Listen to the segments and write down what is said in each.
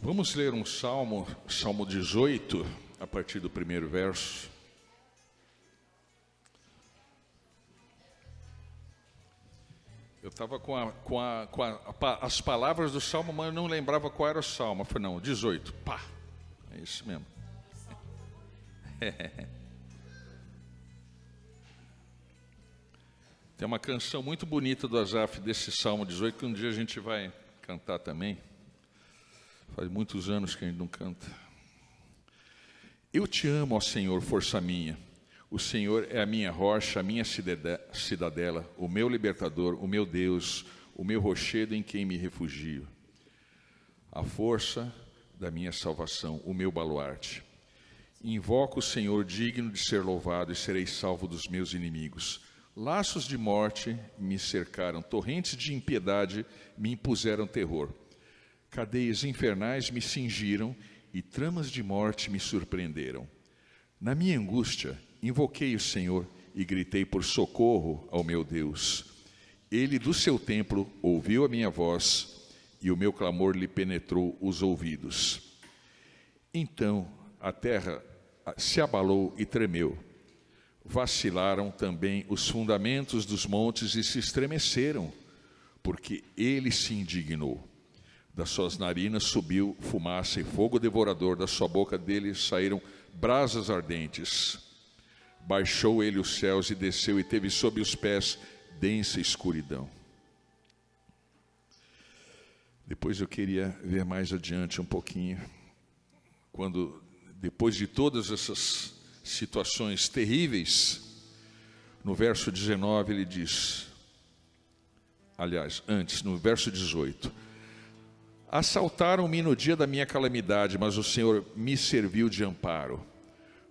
Vamos ler um salmo, Salmo 18, a partir do primeiro verso. Eu estava com as palavras do salmo, mas eu não lembrava qual era o salmo. Eu falei, não, 18, pá, é isso mesmo. Tem uma canção muito bonita do Asaf desse Salmo 18, que um dia a gente vai cantar também. Faz muitos anos que a gente não canta. Eu te amo, ó Senhor, força minha. O Senhor é a minha rocha, a minha cidadela, o meu libertador, o meu Deus, o meu rochedo em quem me refugio. A força da minha salvação, o meu baluarte. Invoco o Senhor digno de ser louvado e serei salvo dos meus inimigos. Laços de morte me cercaram, torrentes de impiedade me impuseram terror. Cadeias infernais me cingiram e tramas de morte me surpreenderam. Na minha angústia, invoquei o Senhor e gritei por socorro ao meu Deus. Ele do seu templo ouviu a minha voz e o meu clamor lhe penetrou os ouvidos. Então a terra se abalou e tremeu. Vacilaram também os fundamentos dos montes e se estremeceram, porque ele se indignou. Das suas narinas subiu fumaça e fogo devorador, da sua boca dele saíram brasas ardentes. Baixou ele os céus e desceu e teve sob os pés densa escuridão. Depois eu queria ver mais adiante um pouquinho, quando depois de todas essas situações terríveis, no verso 19 ele diz, aliás, antes, no verso 18, assaltaram-me no dia da minha calamidade, mas o Senhor me serviu de amparo.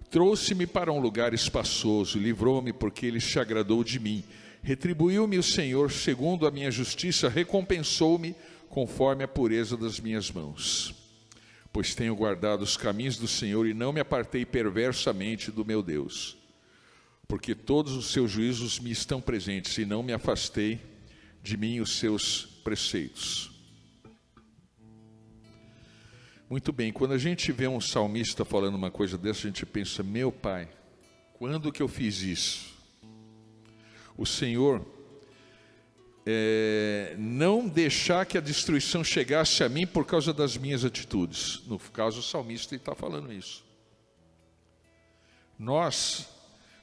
Trouxe-me para um lugar espaçoso, livrou-me porque Ele se agradou de mim. Retribuiu-me o Senhor segundo a minha justiça, recompensou-me conforme a pureza das minhas mãos. Pois tenho guardado os caminhos do Senhor e não me apartei perversamente do meu Deus. Porque todos os seus juízos me estão presentes e não me afastei de mim os seus preceitos. Muito bem, quando a gente vê um salmista falando uma coisa dessa, a gente pensa, meu Pai, quando que eu fiz isso? O Senhor não deixar que a destruição chegasse a mim por causa das minhas atitudes. No caso, o salmista está falando isso. Nós,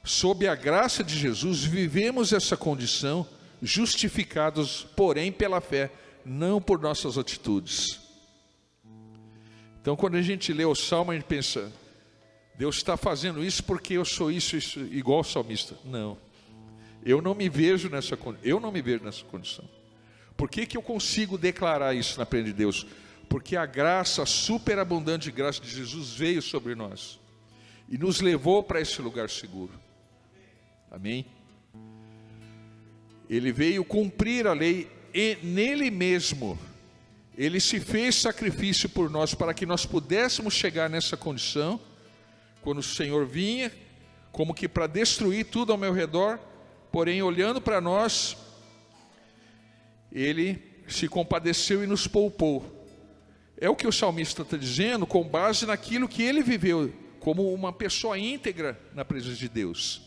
sob a graça de Jesus, vivemos essa condição, justificados, porém, pela fé, não por nossas atitudes. Então, quando a gente lê o Salmo, a gente pensa, Deus está fazendo isso porque eu sou isso, igual o salmista. Não, eu não me vejo nessa condição. Por que eu consigo declarar isso na presença de Deus? Porque a graça, a superabundante graça de Jesus veio sobre nós e nos levou para esse lugar seguro. Amém? Ele veio cumprir a lei e nele mesmo Ele se fez sacrifício por nós para que nós pudéssemos chegar nessa condição, quando o Senhor vinha, como que para destruir tudo ao meu redor, porém olhando para nós, Ele se compadeceu e nos poupou. É o que o salmista está dizendo, com base naquilo que ele viveu, como uma pessoa íntegra na presença de Deus.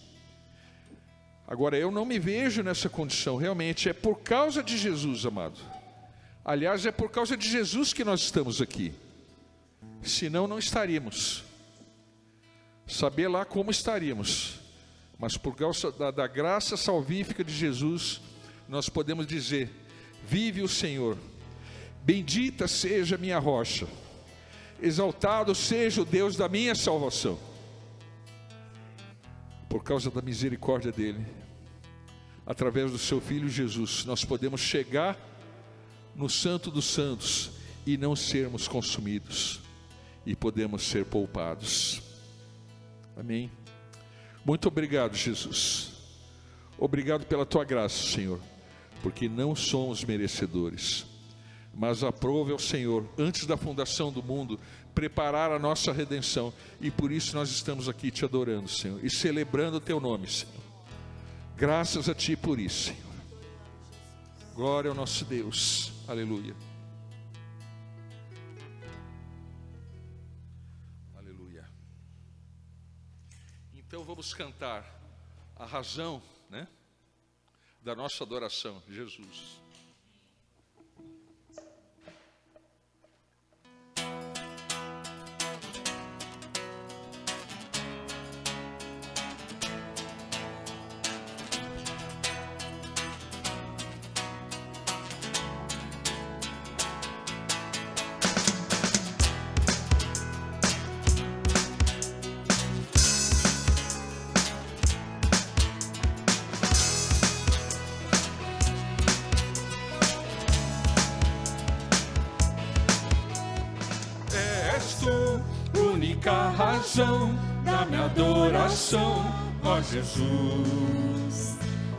Agora, eu não me vejo nessa condição, realmente, é por causa de Jesus, amado. Aliás, é por causa de Jesus que nós estamos aqui. Senão não estaríamos. Saber lá como estaríamos. Mas por causa da graça salvífica de Jesus, nós podemos dizer, vive o Senhor. Bendita seja a minha rocha. Exaltado seja o Deus da minha salvação. Por causa da misericórdia dEle, através do seu Filho Jesus, nós podemos chegar no Santo dos Santos e não sermos consumidos, e podemos ser poupados. Amém? Muito obrigado, Jesus. Obrigado pela tua graça, Senhor, porque não somos merecedores, mas aprove ao Senhor, antes da fundação do mundo, preparar a nossa redenção, e por isso nós estamos aqui te adorando, Senhor, e celebrando o teu nome, Senhor. Graças a ti por isso, Senhor. Glória ao nosso Deus. Aleluia. Então vamos cantar a razão, né, da nossa adoração, Jesus. Única razão da minha adoração, ó Jesus.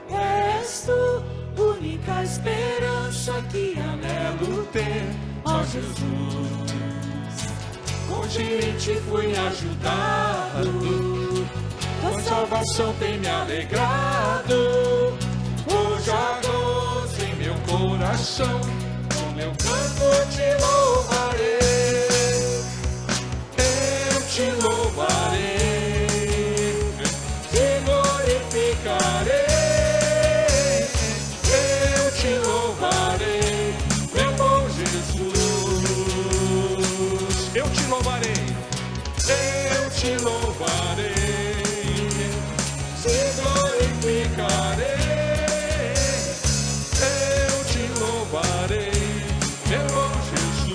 És tu, única esperança que anelo ter, ó Jesus. Hoje em ti fui ajudado, tua salvação tem me alegrado. Hoje há gozo em meu coração, com meu canto te louvarei. Te louvarei, te glorificarei, eu te louvarei, meu bom Jesus. Eu te louvarei, eu te louvarei, te glorificarei, eu te louvarei, meu bom Jesus.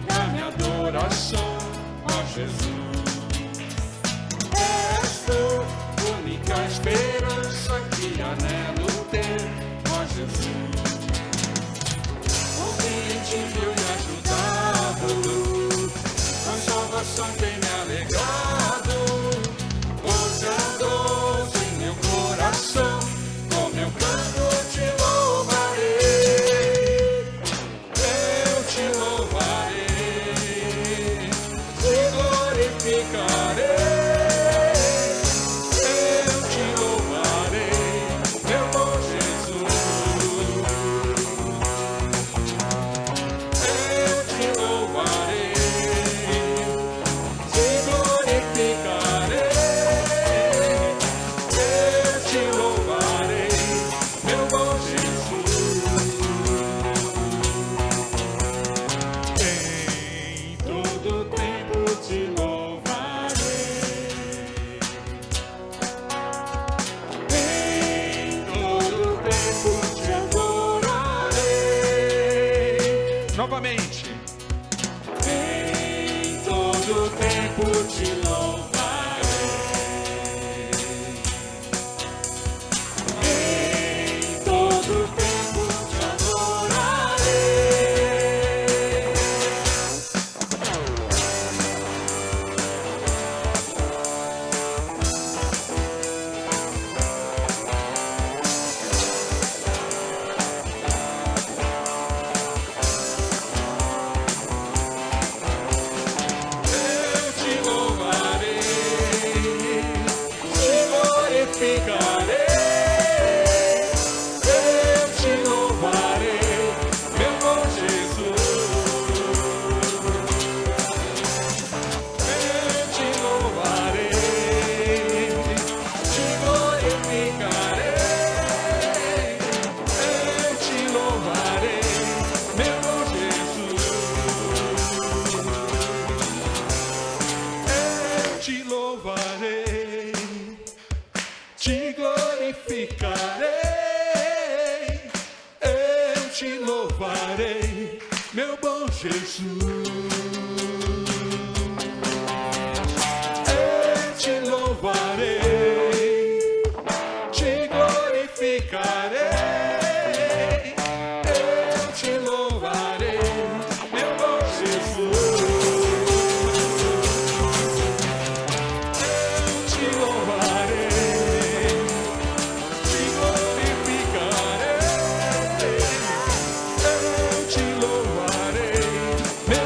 Da minha adoração, ó Jesus. És tu, única esperança que anelo ter, ó Jesus. Hoje em ti fui ajudado, a salvação tem me alegrado. Hoje há gozo em meu coração, com meu canto te louvarei. Novamente. Em todo tempo te louvarei. Em todo tempo te adorarei. Te glorificarei, eu te louvarei, meu bom Jesus. Eu te louvarei, te glorificarei, eu te louvarei, meu bom Jesus. Eu te louvarei. Meu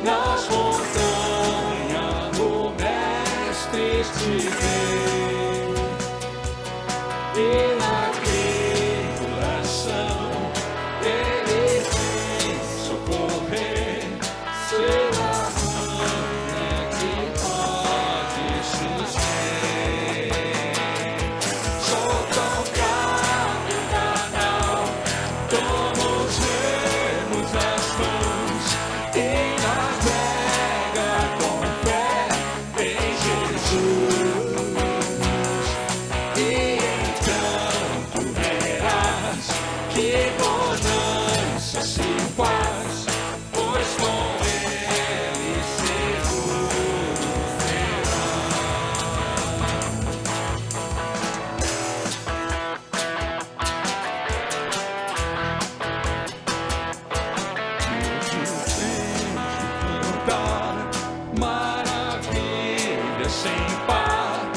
nas montanhas o Mestre estiver, e na tribulação Ele vem socorrer, será a que pode suster. Solta o cabo da nau, toma os remos nas mãos e navega com fé em Jesus. E então tu verás que bonança se faz, pois com Ele seguro cantar maravilha sem par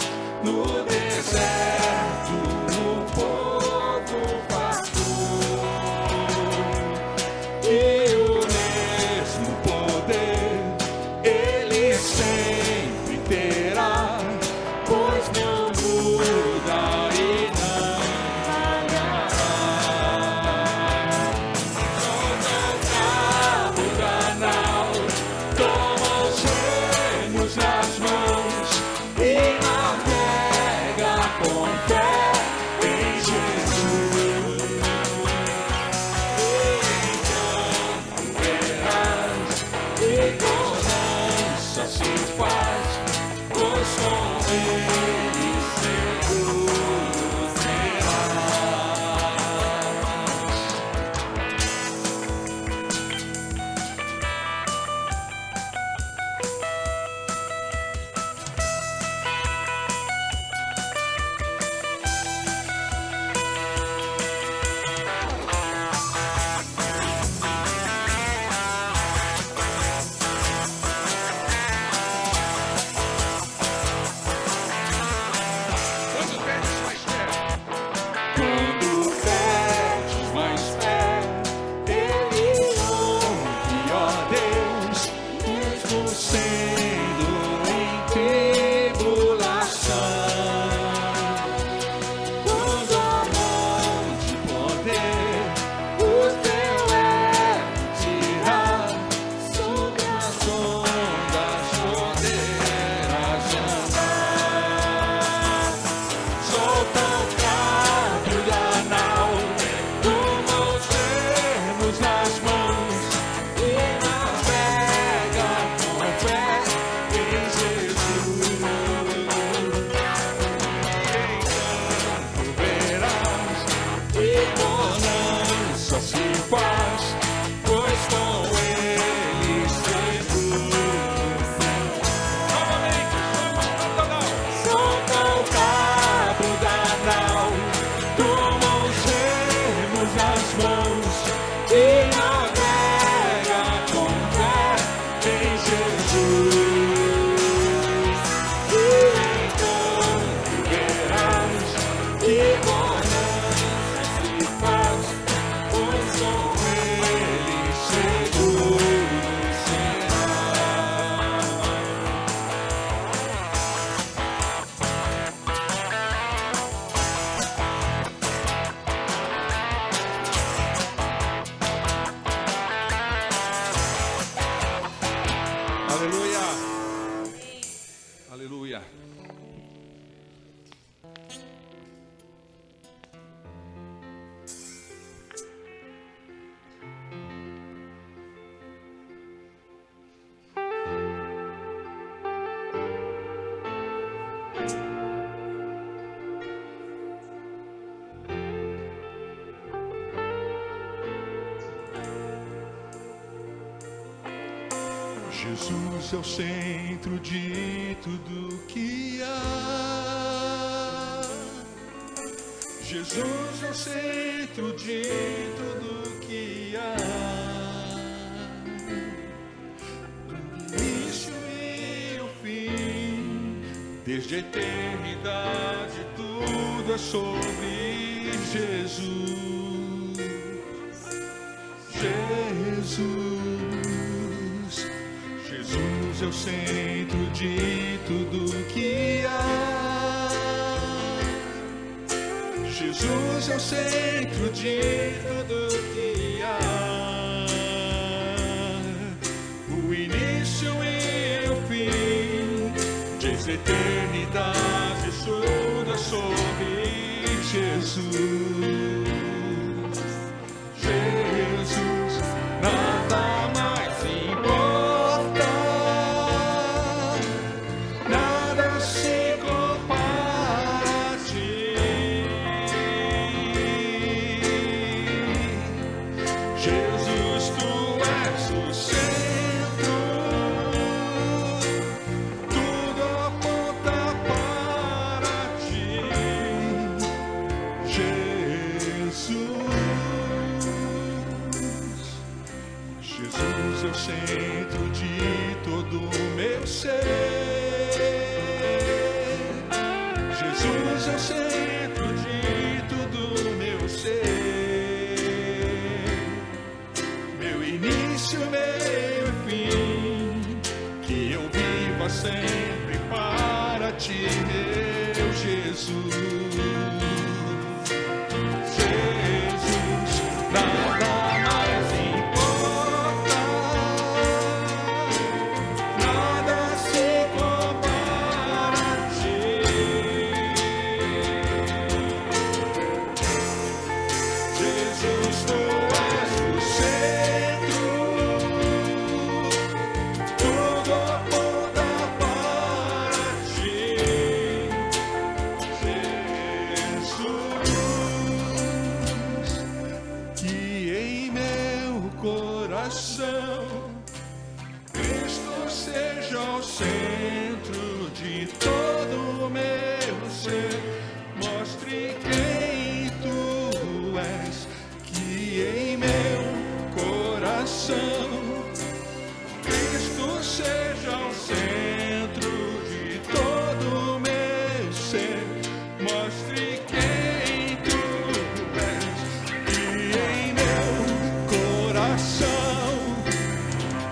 no deserto, o povo pastor, e o mesmo poder Ele sempre terá, pois não muda e não falhará. Solta o cabo da nau, toma os remos nas mãos e navega com fé em Jesus. E então tu verás que bonança se faz, pois com Ele seguro serás. Quando pedes mais fé, Ele ouve, ó Deus, mesmo sendo em tribulação. Quando a mão de poder o teu ego tirar, sobre as ondas poderás andar. Solta o cabo da nau, toma os remos nas mãos e navega com fé em Jesus. Então tu verás que bonança se faz, pois com Ele seguro. Novamente, solta o cabo da nau, toma os remos nas mãos e navega com fé em Jesus. E então tu verás que bonança se faz, pois com Ele seguro será. Aleluia. Aleluia. Jesus é o centro de tudo que há. Jesus é o centro de tudo que há. Do início e o fim, desde a eternidade, tudo é sobre Jesus. Jesus, Jesus é o centro de tudo que há. Jesus é o centro de tudo que há. O início e o fim, desde a eternidade, tudo sobre Jesus. Jesus, nada mais importa, nada se compara a ti. Jesus, tu és o centro, tudo aponta para ti. Jesus é o centro de todo o meu ser. Jesus é o centro de todo o meu ser. Meu início, meio e fim, que eu viva sempre para ti, meu Jesus. Cristo seja o centro de todo o meu ser. Mostre quem tu és, que em meu coração Cristo seja o centro de todo o meu ser. Mostre quem tu és, que em meu coração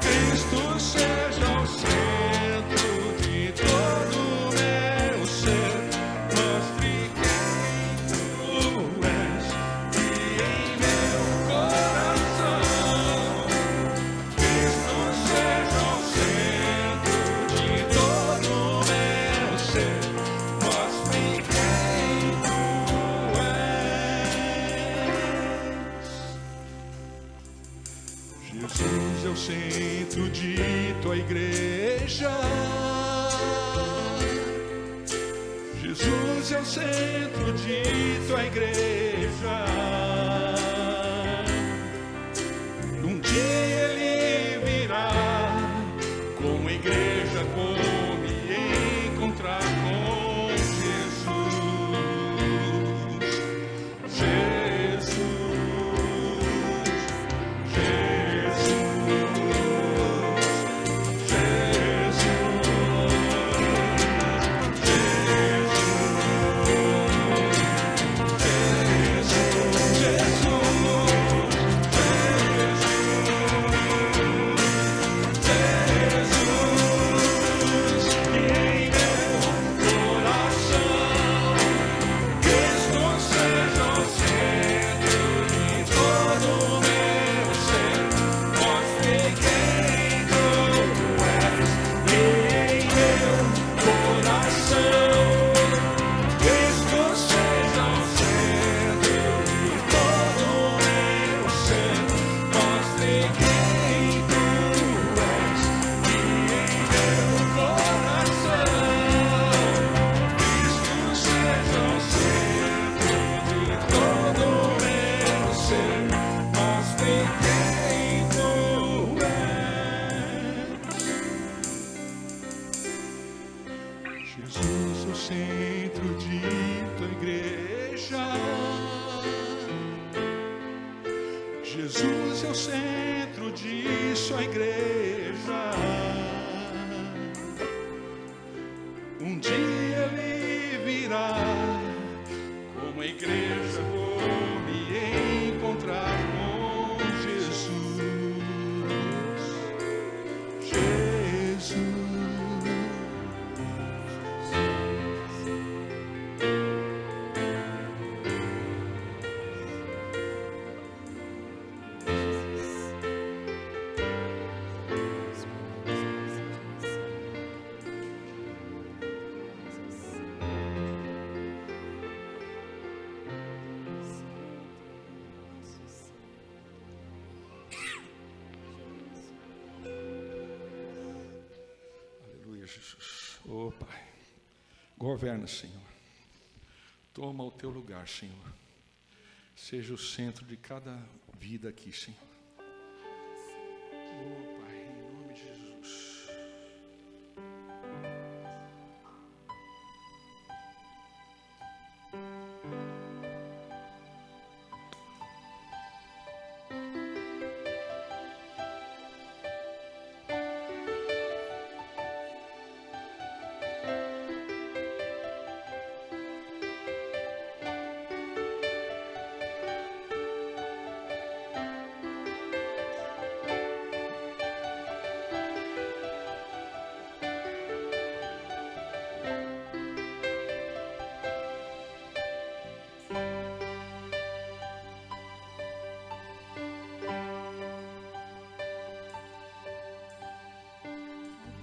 Cristo seja o centro de todo o meu ser. Mostre quem tu és, e em meu coração Cristo seja o centro de todo o meu ser. Mostre quem tu és. Jesus é o centro de tua igreja. Jesus é o centro de tua igreja. Um dia ele virá como igreja, como me encontrar com Jesus. Jesus é o centro de tua igreja. Jesus é o centro de sua igreja. Um dia ele virá como a igreja, vou me encontrar com Jesus. Jesus. de Jesus. Oh, Pai, governa, Senhor. Toma o teu lugar, Senhor. Seja o centro de cada vida aqui, Senhor. Oh, Pai, em nome de Jesus.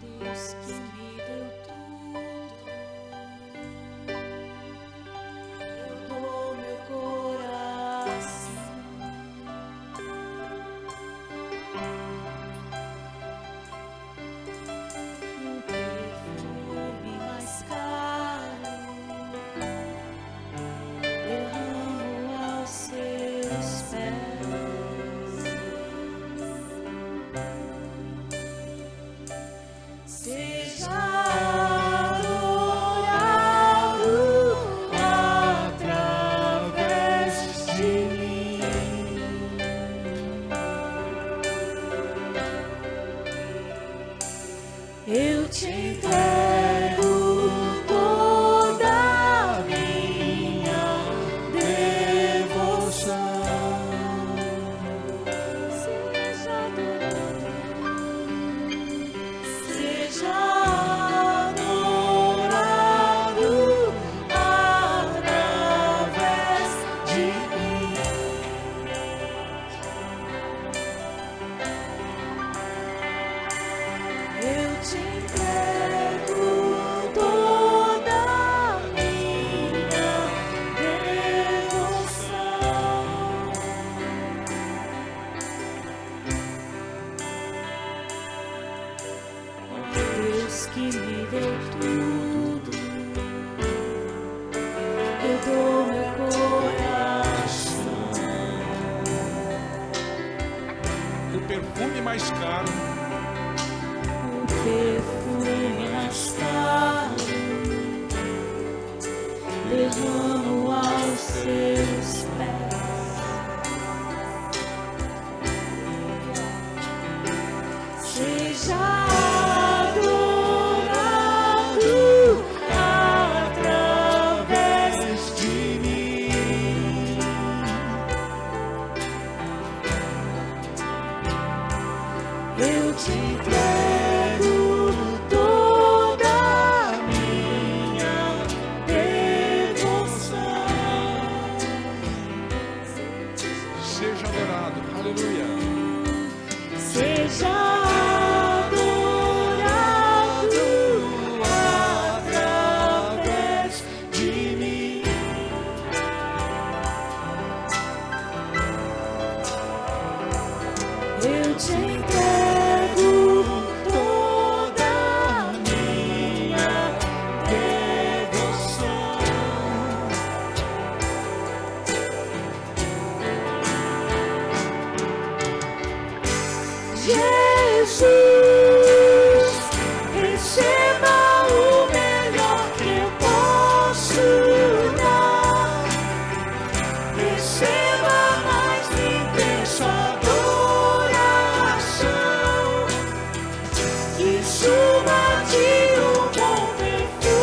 Deus que me deu tudo, eu dou meu coração, um perfume mais caro, derramo aos seus pés. Seja adorado através de mim. Eu te entrego toda a minha devoção. Seja adorado. Seja adorado através de mim. Eu te entrego toda a minha devoção. Deus que me deu tudo, eu dou meu coração, O perfume mais caro, um perfume mais caro, derramo aos seus pés. Seja adorado através de mim. Eu te entrego toda a minha devoção. seja adorado. Aleluia. Seja adorado através de mim. Eu te entrego toda a minha devoção. Jesus, receba o melhor que eu posso dar. Receba mais intensa adoração, que suba de um bom perfume.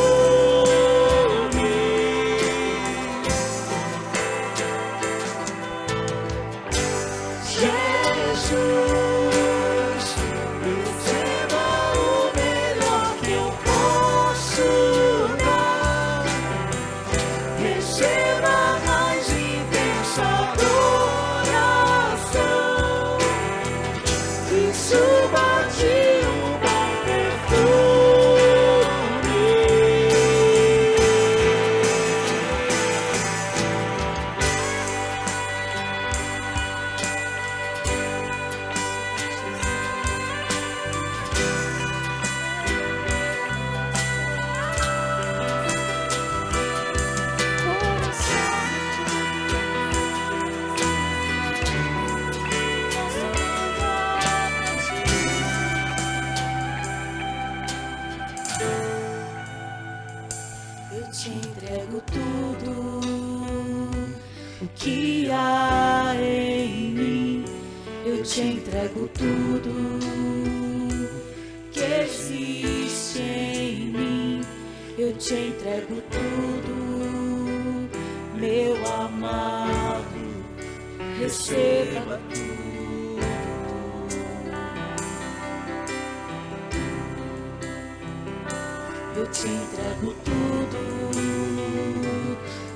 Jesus, receba o melhor que eu posso dar. Receba mais intensa adoração, que suba de um bom perfume. te entrego tudo o que há em mim. Eu te entrego tudo que existe em mim. Eu te entrego tudo, meu amado, receba tudo. Eu te entrego tudo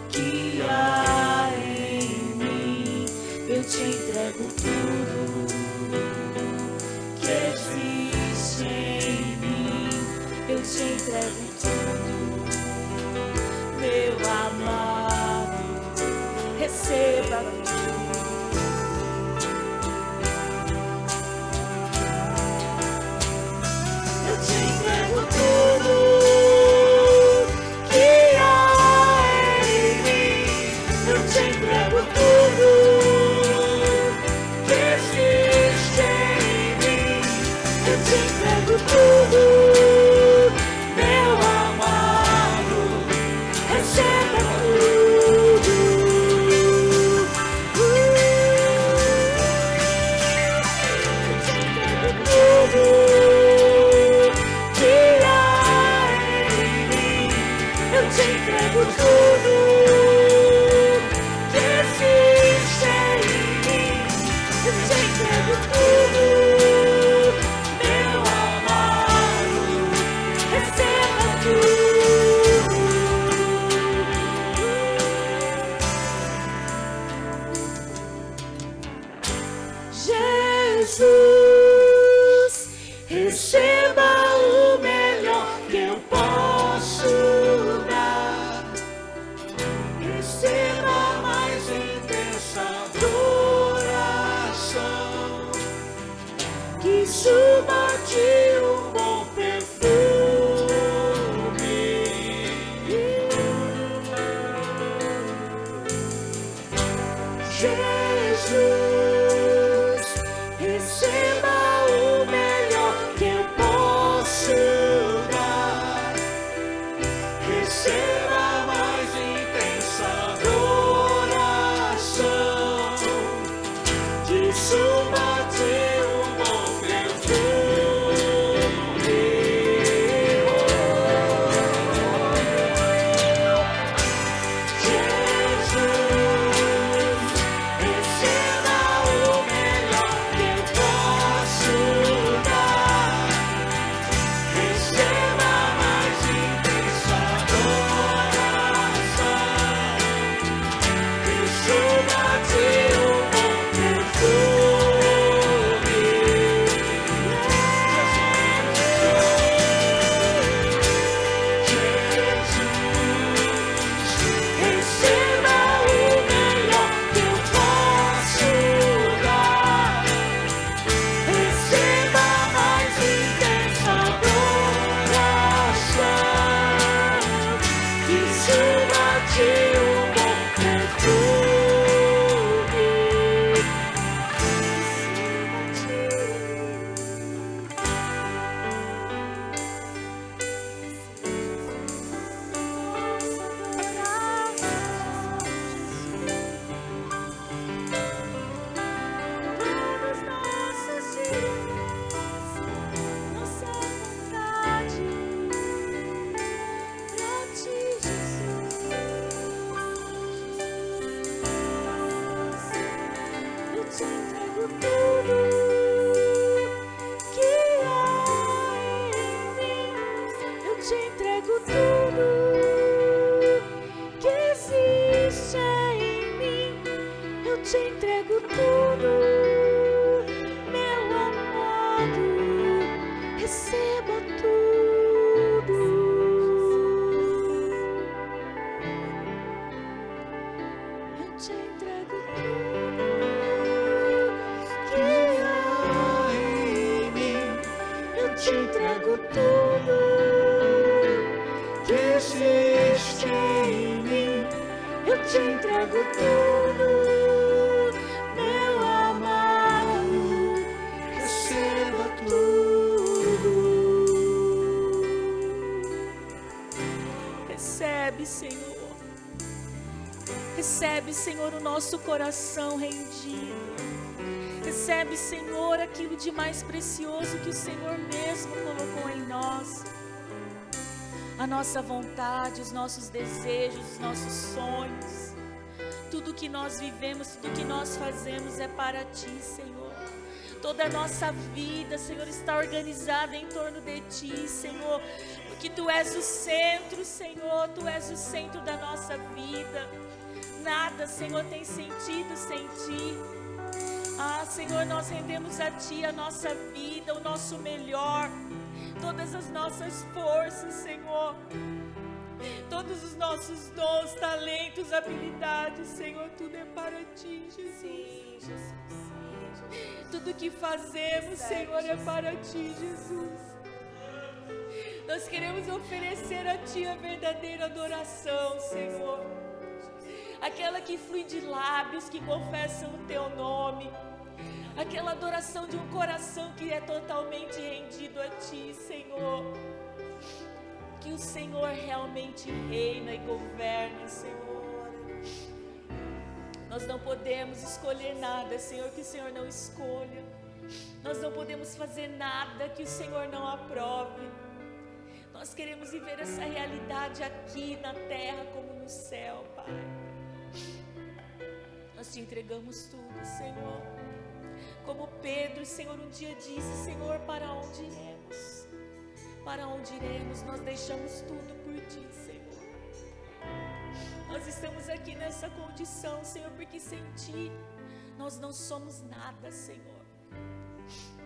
que há em mim. Eu te entrego tudo que existe em mim. Eu te entrego tudo, meu amado, receba tudo. Eu te entrego tudo que há em mim. Eu te entrego tudo que existe em mim. Eu te entrego tudo, meu amado, receba tudo. Eu te entrego tudo que há em mim. Eu te entrego tudo que existe em mim. Eu te entrego tudo, meu amado, receba tudo. Jesus, receba o melhor que eu posso dar. Receba a mais intensa adoração, que suba de um bom perfume. Jesus, receba o melhor que eu posso dar. Receba a mais intensa adoração, que suba de um bom recebe Recebe, Senhor. Recebe, Senhor, o nosso coração rendido. Recebe, Senhor, aquilo de mais precioso que o Senhor mesmo colocou em nós. A nossa vontade, os nossos desejos, os nossos sonhos. Tudo que nós vivemos, tudo que nós fazemos é para Ti, Senhor. Toda a nossa vida, Senhor, está organizada em torno de Ti, Senhor. Porque Tu és o centro, Senhor. Tu és o centro da nossa vida. Nada, Senhor, tem sentido sem Ti. Ah, Senhor, nós rendemos a Ti a nossa vida, o nosso melhor. Todas as nossas forças, Senhor. Todos os nossos dons, talentos, habilidades, Senhor, tudo é para Ti, Jesus. Sim, Jesus. Tudo que fazemos, Senhor, é para Ti, Jesus. Nós queremos oferecer a Ti a verdadeira adoração, Senhor. Aquela que flui de lábios que confessam o Teu nome. Aquela adoração de um coração que é totalmente rendido a Ti, Senhor. Que o Senhor realmente reina e governa, Senhor. Nós não podemos escolher nada, Senhor, que o Senhor não escolha. Nós não podemos fazer nada que o Senhor não aprove. Nós queremos viver essa realidade aqui na terra como no céu, Pai. Nós Te entregamos tudo, Senhor. Como Pedro, Senhor, um dia disse: Senhor, para onde iremos? Para onde iremos? Nós deixamos tudo por Ti, Senhor. Nós estamos aqui nessa condição, Senhor, porque sem Ti nós não somos nada, Senhor.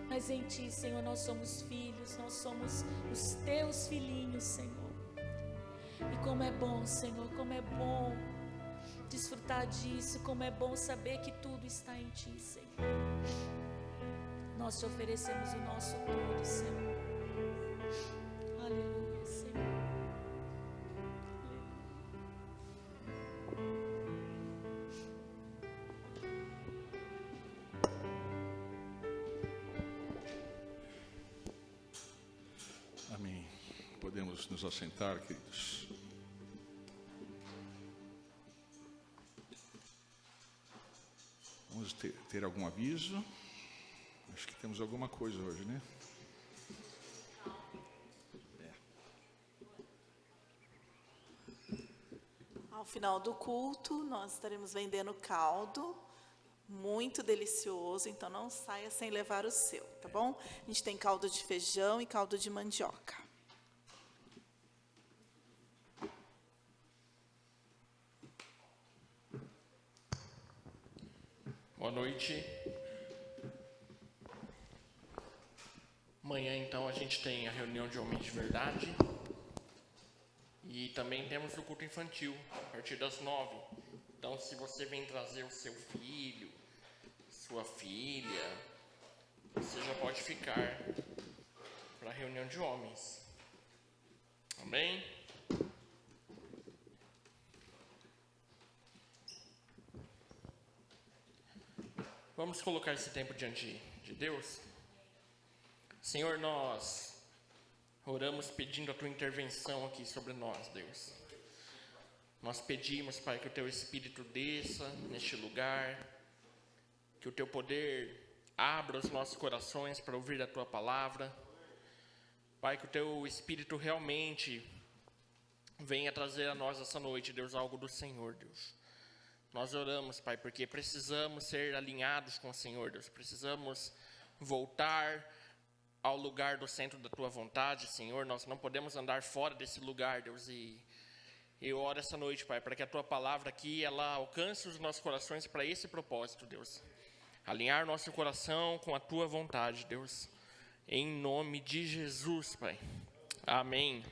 Mas em Ti, Senhor, nós somos filhos, nós somos os Teus filhinhos, Senhor. E como é bom, Senhor, como é bom desfrutar disso, como é bom saber que tudo está em Ti, Senhor. Nós Te oferecemos o nosso tudo, Senhor. Aleluia, Senhor. Amém. Podemos nos assentar, queridos. Vamos ter algum aviso? Acho que temos alguma coisa hoje, né? Ao final do culto, nós estaremos vendendo caldo, muito delicioso, então não saia sem levar o seu, tá bom? A gente tem caldo de feijão e caldo de mandioca. Boa noite. Amanhã, então, a gente tem a reunião de Homens de Verdade. E também temos o culto infantil, a partir das 9. Então, se você vem trazer o seu filho, sua filha, você já pode ficar para a reunião de homens. Amém? Vamos colocar esse tempo diante de Deus. Senhor, nós oramos pedindo a Tua intervenção aqui sobre nós, Deus. Nós pedimos, Pai, que o Teu Espírito desça neste lugar, que o Teu poder abra os nossos corações para ouvir a Tua palavra. Pai, que o Teu Espírito realmente venha trazer a nós essa noite, Deus, algo do Senhor, Deus. Nós oramos, Pai, porque precisamos ser alinhados com o Senhor, Deus. Precisamos voltar ao lugar do centro da Tua vontade, Senhor. Nós não podemos andar fora desse lugar, Deus. E eu oro essa noite, Pai, para que a Tua palavra aqui, ela alcance os nossos corações para esse propósito, Deus. Alinhar nosso coração com a Tua vontade, Deus. Em nome de Jesus, Pai. Amém.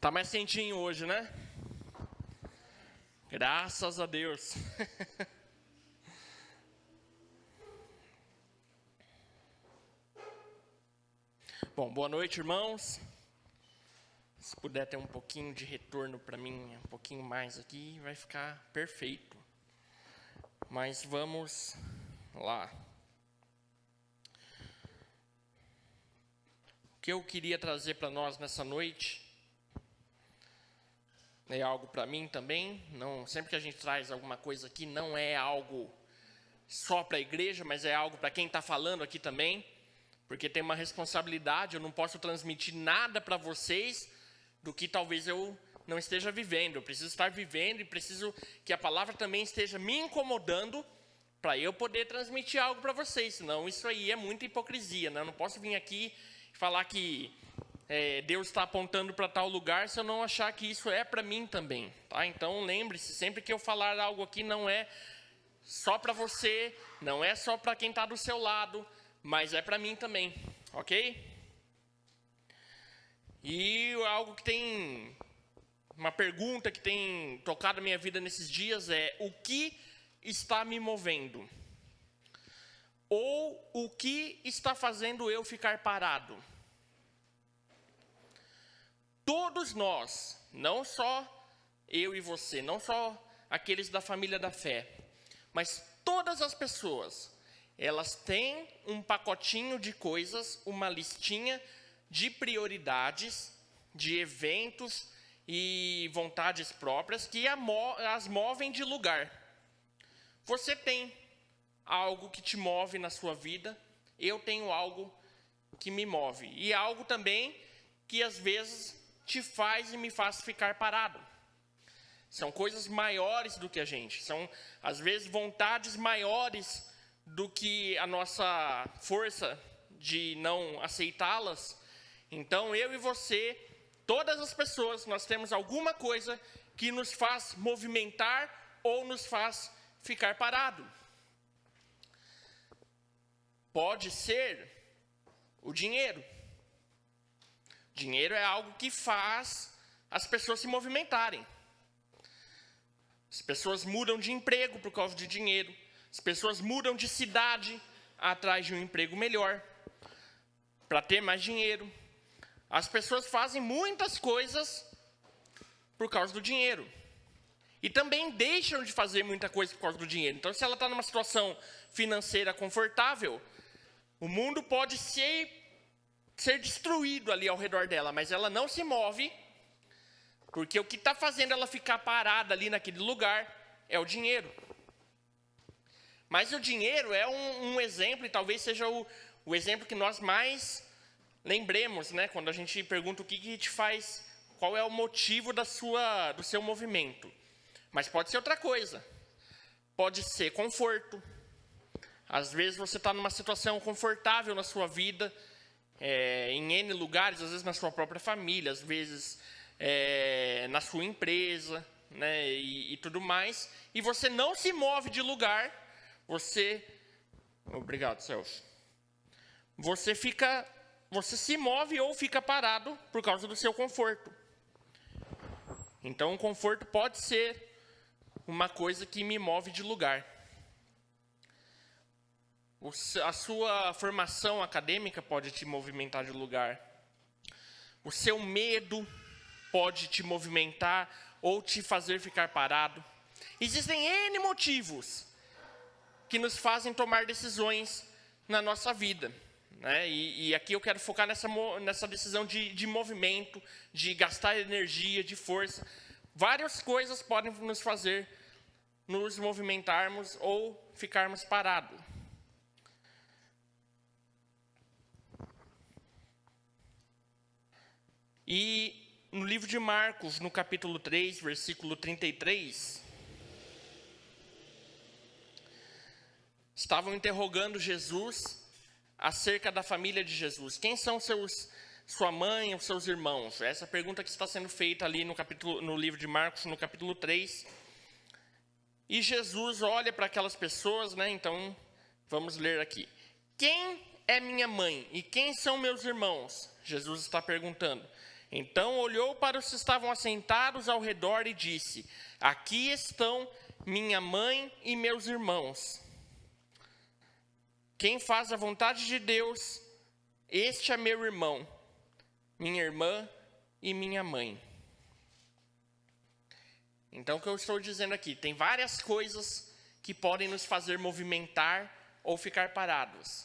Tá mais quentinho hoje, né? Graças a Deus. Bom, boa noite, irmãos. Se puder ter um pouquinho de retorno para mim, um pouquinho mais aqui, vai ficar perfeito. Mas vamos lá. que eu queria trazer para nós nessa noite é algo para mim também. Não, sempre que a gente traz alguma coisa aqui, não é algo só para a igreja, mas é algo para quem está falando aqui também, porque tem uma responsabilidade. Eu não posso transmitir nada para vocês do que talvez eu não esteja vivendo. Eu preciso estar vivendo e preciso que a palavra também esteja me incomodando para eu poder transmitir algo para vocês. Senão isso aí é muita hipocrisia, né? Eu não posso vir aqui e falar que Deus está apontando para tal lugar se eu não achar que isso é para mim também, tá? Então lembre-se, sempre que eu falar algo aqui, não é só para você, não é só para quem está do seu lado, mas é para mim também, ok? E algo que tem, uma pergunta que tem tocado a minha vida nesses dias é: o que está me movendo? Ou o que está fazendo eu ficar parado? Todos nós, não só eu e você, não só aqueles da família da fé, mas todas as pessoas, elas têm um pacotinho de coisas, uma listinha de prioridades, de eventos e vontades próprias que as movem de lugar. Você tem algo que te move na sua vida, eu tenho algo que me move. E algo também que às vezes te faz e me faz ficar parado. São coisas maiores do que a gente, são às vezes vontades maiores do que a nossa força de não aceitá-las. Então eu e você, todas as pessoas, nós temos alguma coisa que nos faz movimentar ou nos faz ficar parado. Pode ser o dinheiro. Dinheiro é algo que faz as pessoas se movimentarem. As pessoas mudam de emprego por causa de dinheiro. As pessoas mudam de cidade atrás de um emprego melhor, para ter mais dinheiro. As pessoas fazem muitas coisas por causa do dinheiro. E também deixam de fazer muita coisa por causa do dinheiro. Então, se ela está numa situação financeira confortável, o mundo pode ser destruído ali ao redor dela, mas ela não se move, porque o que está fazendo ela ficar parada ali naquele lugar é o dinheiro. Mas o dinheiro é um exemplo, e talvez seja o exemplo que nós mais lembremos, né? Quando a gente pergunta o que te faz, qual é o motivo do seu movimento. Mas pode ser outra coisa. Pode ser conforto. Às vezes você está numa situação confortável na sua vida, em N lugares, às vezes na sua própria família, às vezes na sua empresa, né, e tudo mais, e você não se move de lugar, obrigado, Celso, você se move ou fica parado por causa do seu conforto. Então o conforto pode ser uma coisa que me move de lugar. A sua formação acadêmica pode te movimentar de lugar. O seu medo pode te movimentar ou te fazer ficar parado. Existem N motivos que nos fazem tomar decisões na nossa vida, né? E aqui eu quero focar nessa decisão de movimento, de gastar energia, de força. Várias coisas podem nos fazer nos movimentarmos ou ficarmos parados. E no livro de Marcos, no capítulo 3, versículo 33, estavam interrogando Jesus acerca da família de Jesus. Quem são sua mãe ou seus irmãos? Essa pergunta que está sendo feita ali no livro de Marcos, no capítulo 3. E Jesus olha para aquelas pessoas, né? Então, vamos ler aqui. Quem é minha mãe e quem são meus irmãos? Jesus está perguntando. Então olhou para os que estavam assentados ao redor e disse: aqui estão minha mãe e meus irmãos. Quem faz a vontade de Deus, este é meu irmão, minha irmã e minha mãe. Então o que eu estou dizendo aqui, tem várias coisas que podem nos fazer movimentar ou ficar parados.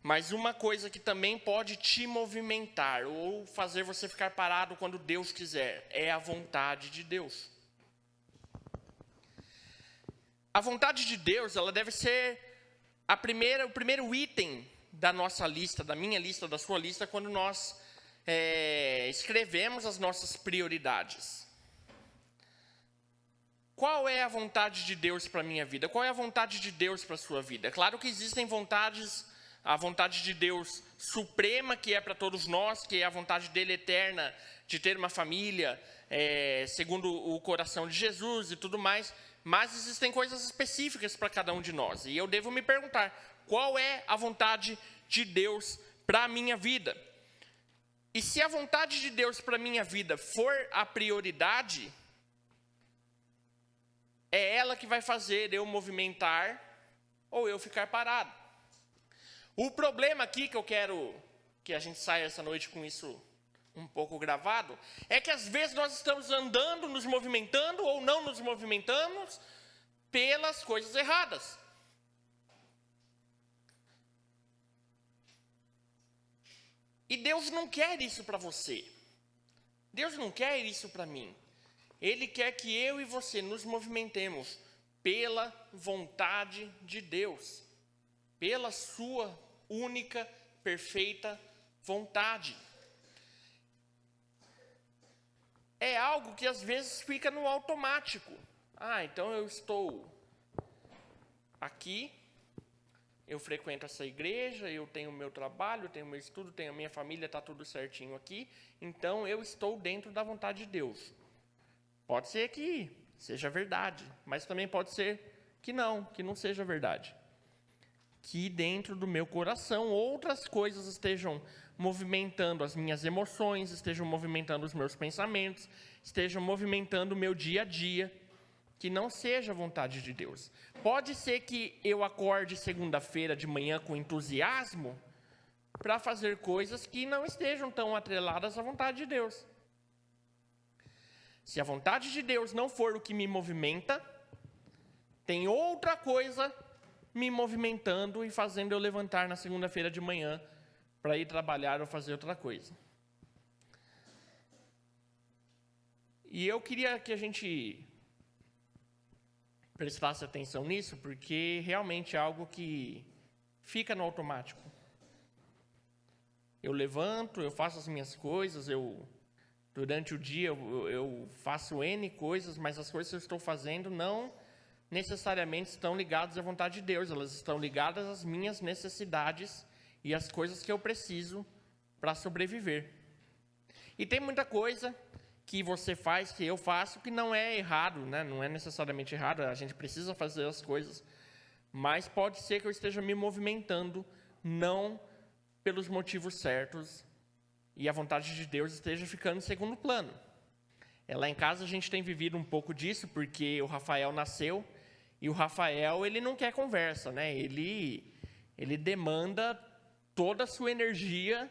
Mas uma coisa que também pode te movimentar ou fazer você ficar parado quando Deus quiser, é a vontade de Deus. A vontade de Deus, ela deve ser o primeiro item da nossa lista, da minha lista, da sua lista, quando nós escrevemos as nossas prioridades. Qual é a vontade de Deus para a minha vida? Qual é a vontade de Deus para a sua vida? É claro que existem vontades, a vontade de Deus suprema, que é para todos nós, que é a vontade dele eterna, de ter uma família, segundo o coração de Jesus e tudo mais, mas existem coisas específicas para cada um de nós, e eu devo me perguntar, qual é a vontade de Deus para a minha vida? E se a vontade de Deus para a minha vida for a prioridade, é ela que vai fazer eu movimentar ou eu ficar parado. O problema aqui que eu quero que a gente saia essa noite com isso um pouco gravado, é que às vezes nós estamos andando, nos movimentando ou não nos movimentamos pelas coisas erradas. E Deus não quer isso para você. Deus não quer isso para mim. Ele quer que eu e você nos movimentemos pela vontade de Deus, pela sua única, perfeita vontade. É algo que às vezes fica no automático. Então eu estou aqui, eu frequento essa igreja, eu tenho o meu trabalho, eu tenho o meu estudo, tenho a minha família, está tudo certinho aqui, então eu estou dentro da vontade de Deus. Pode ser que seja verdade, mas também pode ser que não seja verdade. Que dentro do meu coração outras coisas estejam movimentando as minhas emoções, estejam movimentando os meus pensamentos, estejam movimentando o meu dia a dia, que não seja a vontade de Deus. Pode ser que eu acorde segunda-feira de manhã com entusiasmo para fazer coisas que não estejam tão atreladas à vontade de Deus. Se a vontade de Deus não for o que me movimenta, tem outra coisa me movimentando e fazendo eu levantar na segunda-feira de manhã para ir trabalhar ou fazer outra coisa. E eu queria que a gente prestasse atenção nisso, porque realmente é algo que fica no automático. Eu levanto, eu faço as minhas coisas, durante o dia eu faço N coisas, mas as coisas que eu estou fazendo não necessariamente estão ligadas à vontade de Deus, elas estão ligadas às minhas necessidades e às coisas que eu preciso para sobreviver. E tem muita coisa que você faz, que eu faço, que não é errado, né? Não é necessariamente errado, a gente precisa fazer as coisas, mas pode ser que eu esteja me movimentando não pelos motivos certos e a vontade de Deus esteja ficando em segundo plano. Lá em casa a gente tem vivido um pouco disso, porque o Rafael nasceu, e o Rafael, ele não quer conversa, né? Ele demanda toda a sua energia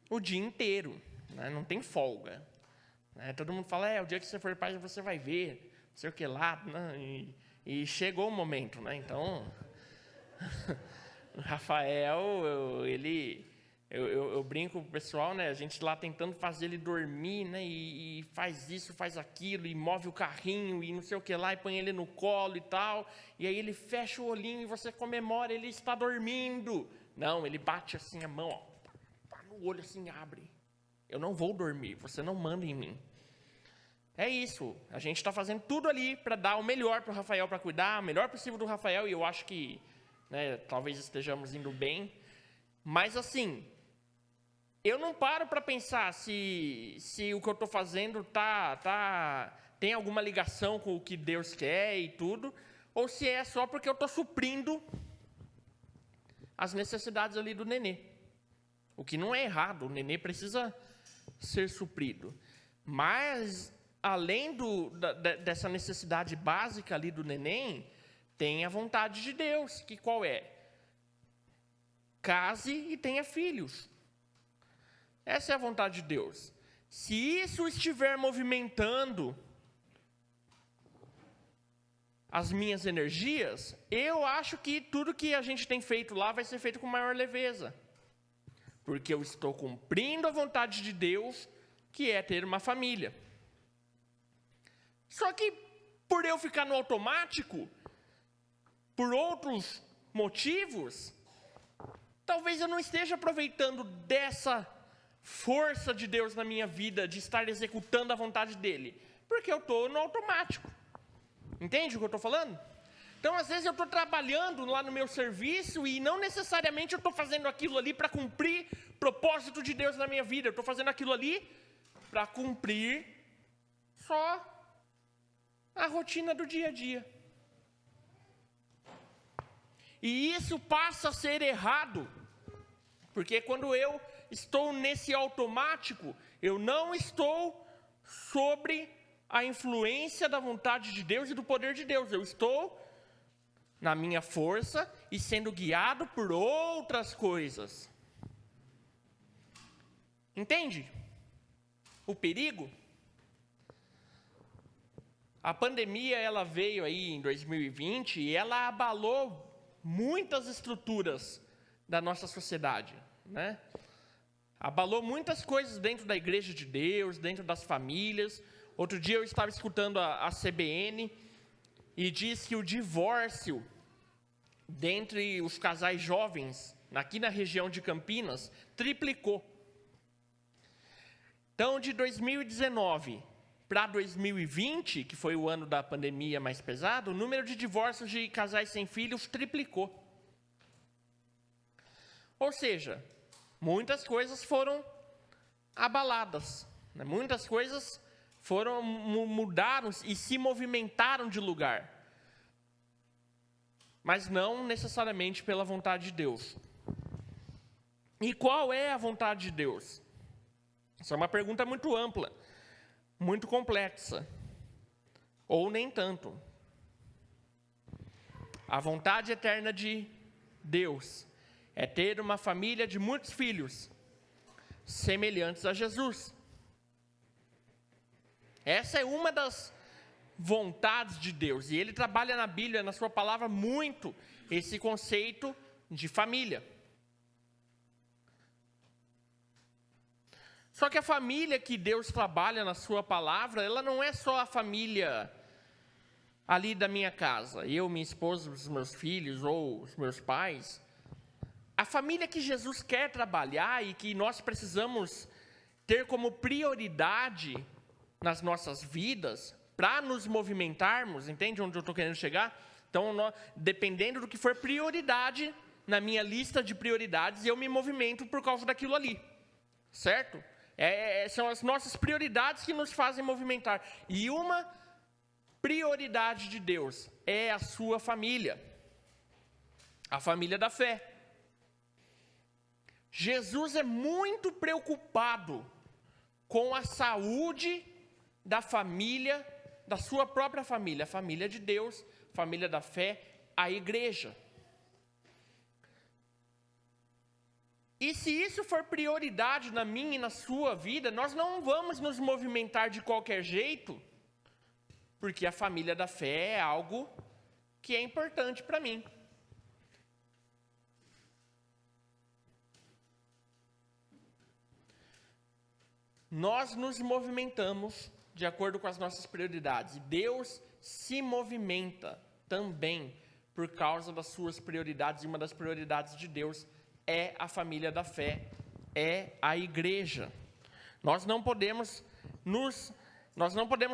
o dia inteiro, né? Não tem folga. Né? Todo mundo fala, o dia que você for pai você vai ver, não sei o que lá, né? E chegou o momento, né? Então, o Rafael, eu brinco com o pessoal, né? A gente lá tentando fazer ele dormir, né? E faz isso, faz aquilo, e move o carrinho, e não sei o que lá, e põe ele no colo e tal. E aí ele fecha o olhinho e você comemora, ele está dormindo. Não, ele bate assim a mão, ó, no olho assim, abre. Eu não vou dormir, você não manda em mim. É isso, a gente está fazendo tudo ali para dar o melhor para o Rafael, para cuidar o melhor possível do Rafael, e eu acho que, né, talvez estejamos indo bem. Mas assim, eu não paro para pensar se o que eu estou fazendo tem alguma ligação com o que Deus quer e tudo, ou se é só porque eu estou suprindo as necessidades ali do nenê. O que não é errado, o nenê precisa ser suprido. Mas, além dessa necessidade básica ali do neném, tem a vontade de Deus, que qual é? Case e tenha filhos. Essa é a vontade de Deus. Se isso estiver movimentando as minhas energias, eu acho que tudo que a gente tem feito lá vai ser feito com maior leveza. Porque eu estou cumprindo a vontade de Deus, que é ter uma família. Só que, por eu ficar no automático, por outros motivos, talvez eu não esteja aproveitando dessa força de Deus na minha vida, de estar executando a vontade dEle, porque eu estou no automático. Entende o que eu estou falando? Então, às vezes eu estou trabalhando lá no meu serviço e não necessariamente eu estou fazendo aquilo ali para cumprir o propósito de Deus na minha vida. Eu estou fazendo aquilo ali para cumprir só a rotina do dia a dia. E isso passa a ser errado, porque quando eu estou nesse automático, eu não estou sobre a influência da vontade de Deus e do poder de Deus. Eu estou na minha força e sendo guiado por outras coisas. Entende o perigo? A pandemia, ela veio aí em 2020 e ela abalou muitas estruturas da nossa sociedade, né? Abalou muitas coisas dentro da igreja de Deus, dentro das famílias. Outro dia eu estava escutando a CBN e diz que o divórcio dentre os casais jovens, aqui na região de Campinas, triplicou. Então, de 2019 para 2020, que foi o ano da pandemia mais pesado, o número de divórcios de casais sem filhos triplicou. Ou seja, muitas coisas foram abaladas, né? Muitas coisas mudaram e se movimentaram de lugar. Mas não necessariamente pela vontade de Deus. E qual é a vontade de Deus? Essa é uma pergunta muito ampla, muito complexa, ou nem tanto. A vontade eterna de Deus é ter uma família de muitos filhos, semelhantes a Jesus. Essa é uma das vontades de Deus, e Ele trabalha na Bíblia, na sua palavra, muito esse conceito de família. Só que a família que Deus trabalha na sua palavra, ela não é só a família ali da minha casa, eu, minha esposa, os meus filhos ou os meus pais. A família que Jesus quer trabalhar e que nós precisamos ter como prioridade nas nossas vidas, para nos movimentarmos, entende onde eu estou querendo chegar? Então, dependendo do que for prioridade na minha lista de prioridades, eu me movimento por causa daquilo ali, certo? São as nossas prioridades que nos fazem movimentar. E uma prioridade de Deus é a sua família, a família da fé. Jesus é muito preocupado com a saúde da família, da sua própria família, a família de Deus, família da fé, a igreja. E se isso for prioridade na minha e na sua vida, nós não vamos nos movimentar de qualquer jeito, porque a família da fé é algo que é importante para mim. Nós nos movimentamos de acordo com as nossas prioridades. E Deus se movimenta também por causa das suas prioridades. E uma das prioridades de Deus é a família da fé, é a igreja. Nós não podemos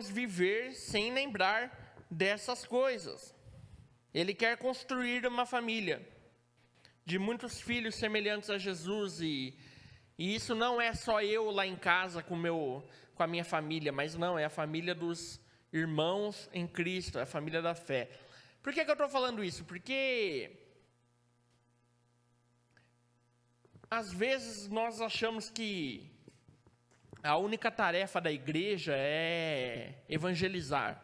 viver sem lembrar dessas coisas. Ele quer construir uma família de muitos filhos semelhantes a Jesus e isso não é só eu lá em casa com a minha família, mas não, é a família dos irmãos em Cristo, é a família da fé. Por que eu estou falando isso? Porque às vezes nós achamos que a única tarefa da igreja é evangelizar.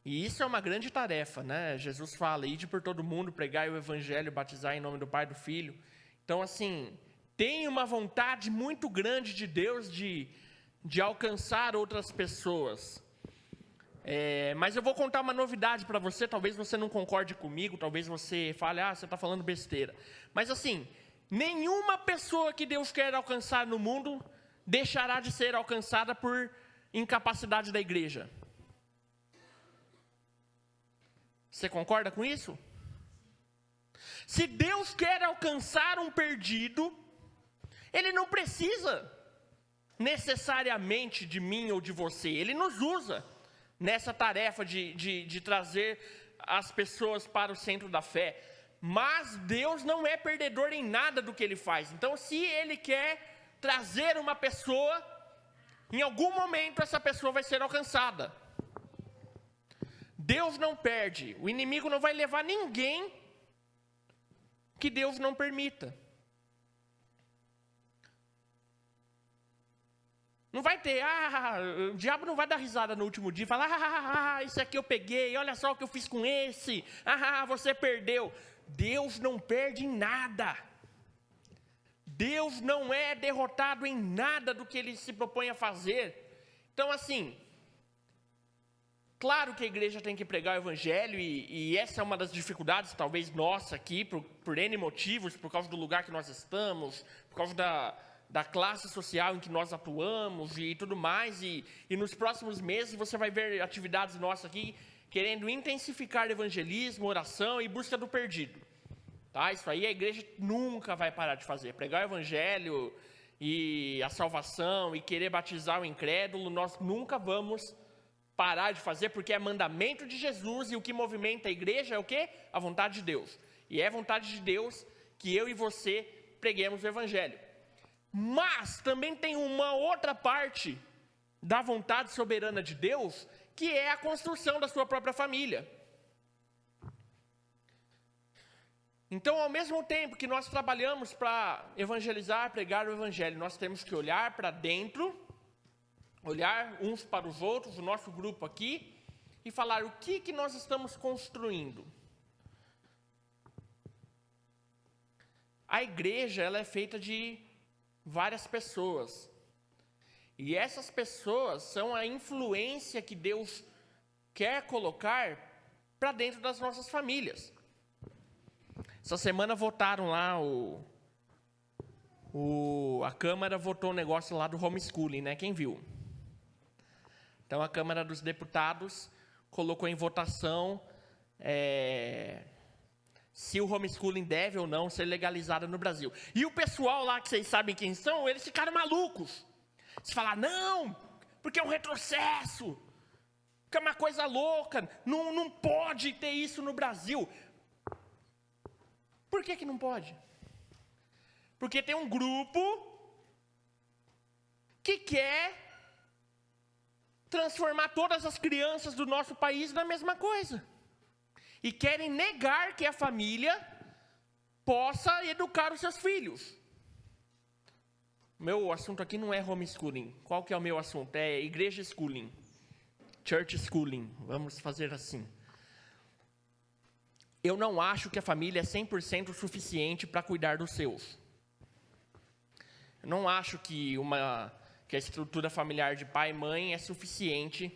E isso é uma grande tarefa, né? Jesus fala, ide por todo mundo, pregai o evangelho, batizar em nome do Pai e do Filho. Então, assim, tem uma vontade muito grande de Deus de alcançar outras pessoas. Mas eu vou contar uma novidade para você, talvez você não concorde comigo, talvez você fale, você está falando besteira. Mas assim, nenhuma pessoa que Deus quer alcançar no mundo deixará de ser alcançada por incapacidade da igreja. Você concorda com isso? Se Deus quer alcançar um perdido, Ele não precisa necessariamente de mim ou de você. Ele nos usa nessa tarefa de trazer as pessoas para o centro da fé. Mas Deus não é perdedor em nada do que Ele faz. Então, se Ele quer trazer uma pessoa, em algum momento essa pessoa vai ser alcançada. Deus não perde. O inimigo não vai levar ninguém que Deus não permita. Não vai ter, o diabo não vai dar risada no último dia e falar, esse aqui eu peguei, olha só o que eu fiz com esse, você perdeu. Deus não perde em nada. Deus não é derrotado em nada do que Ele se propõe a fazer. Então assim, claro que a igreja tem que pregar o evangelho e essa é uma das dificuldades, talvez nossa aqui, por N motivos, por causa do lugar que nós estamos, por causa da classe social em que nós atuamos e tudo mais, e nos próximos meses você vai ver atividades nossas aqui, querendo intensificar evangelismo, oração e busca do perdido, tá? Isso aí a igreja nunca vai parar de fazer, pregar o evangelho e a salvação e querer batizar o incrédulo, nós nunca vamos parar de fazer, porque é mandamento de Jesus e o que movimenta a igreja é o quê? A vontade de Deus, e é vontade de Deus que eu e você preguemos o evangelho. Mas também tem uma outra parte da vontade soberana de Deus, que é a construção da sua própria família. Então, ao mesmo tempo que nós trabalhamos para evangelizar, pregar o evangelho, nós temos que olhar para dentro, olhar uns para os outros, o nosso grupo aqui, e falar o que nós estamos construindo. A igreja, ela é feita de várias pessoas. E essas pessoas são a influência que Deus quer colocar para dentro das nossas famílias. Essa semana votaram lá, a Câmara votou um negócio lá do homeschooling, né? Quem viu? Então a Câmara dos Deputados colocou em votação se o homeschooling deve ou não ser legalizado no Brasil. E o pessoal lá, que vocês sabem quem são, eles ficaram malucos. Eles falaram, não, porque é um retrocesso, que é uma coisa louca, não pode ter isso no Brasil. Por que não pode? Porque tem um grupo que quer transformar todas as crianças do nosso país na mesma coisa. E querem negar que a família possa educar os seus filhos. Meu assunto aqui não é homeschooling. Qual que é o meu assunto? É igreja schooling. Church schooling. Vamos fazer assim. Eu não acho que a família é 100% suficiente para cuidar dos seus. Eu não acho que a estrutura familiar de pai e mãe é suficiente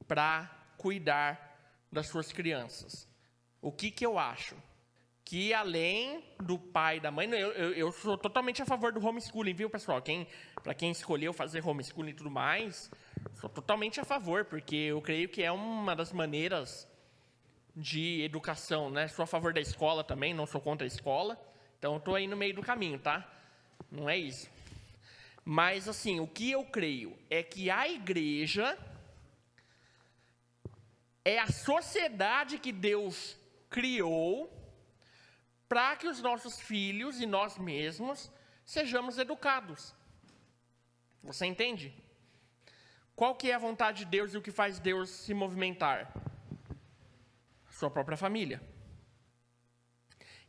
para cuidar das suas crianças. O que eu acho? Que além do pai e da mãe, eu sou totalmente a favor do homeschooling, viu, pessoal? Para quem escolheu fazer homeschooling e tudo mais, sou totalmente a favor, porque eu creio que é uma das maneiras de educação, né? Sou a favor da escola também, não sou contra a escola, então estou aí no meio do caminho, tá? Não é isso. Mas, assim, o que eu creio é que a igreja é a sociedade que Deus criou para que os nossos filhos e nós mesmos sejamos educados. Você entende? Qual que é a vontade de Deus e o que faz Deus se movimentar? Sua própria família.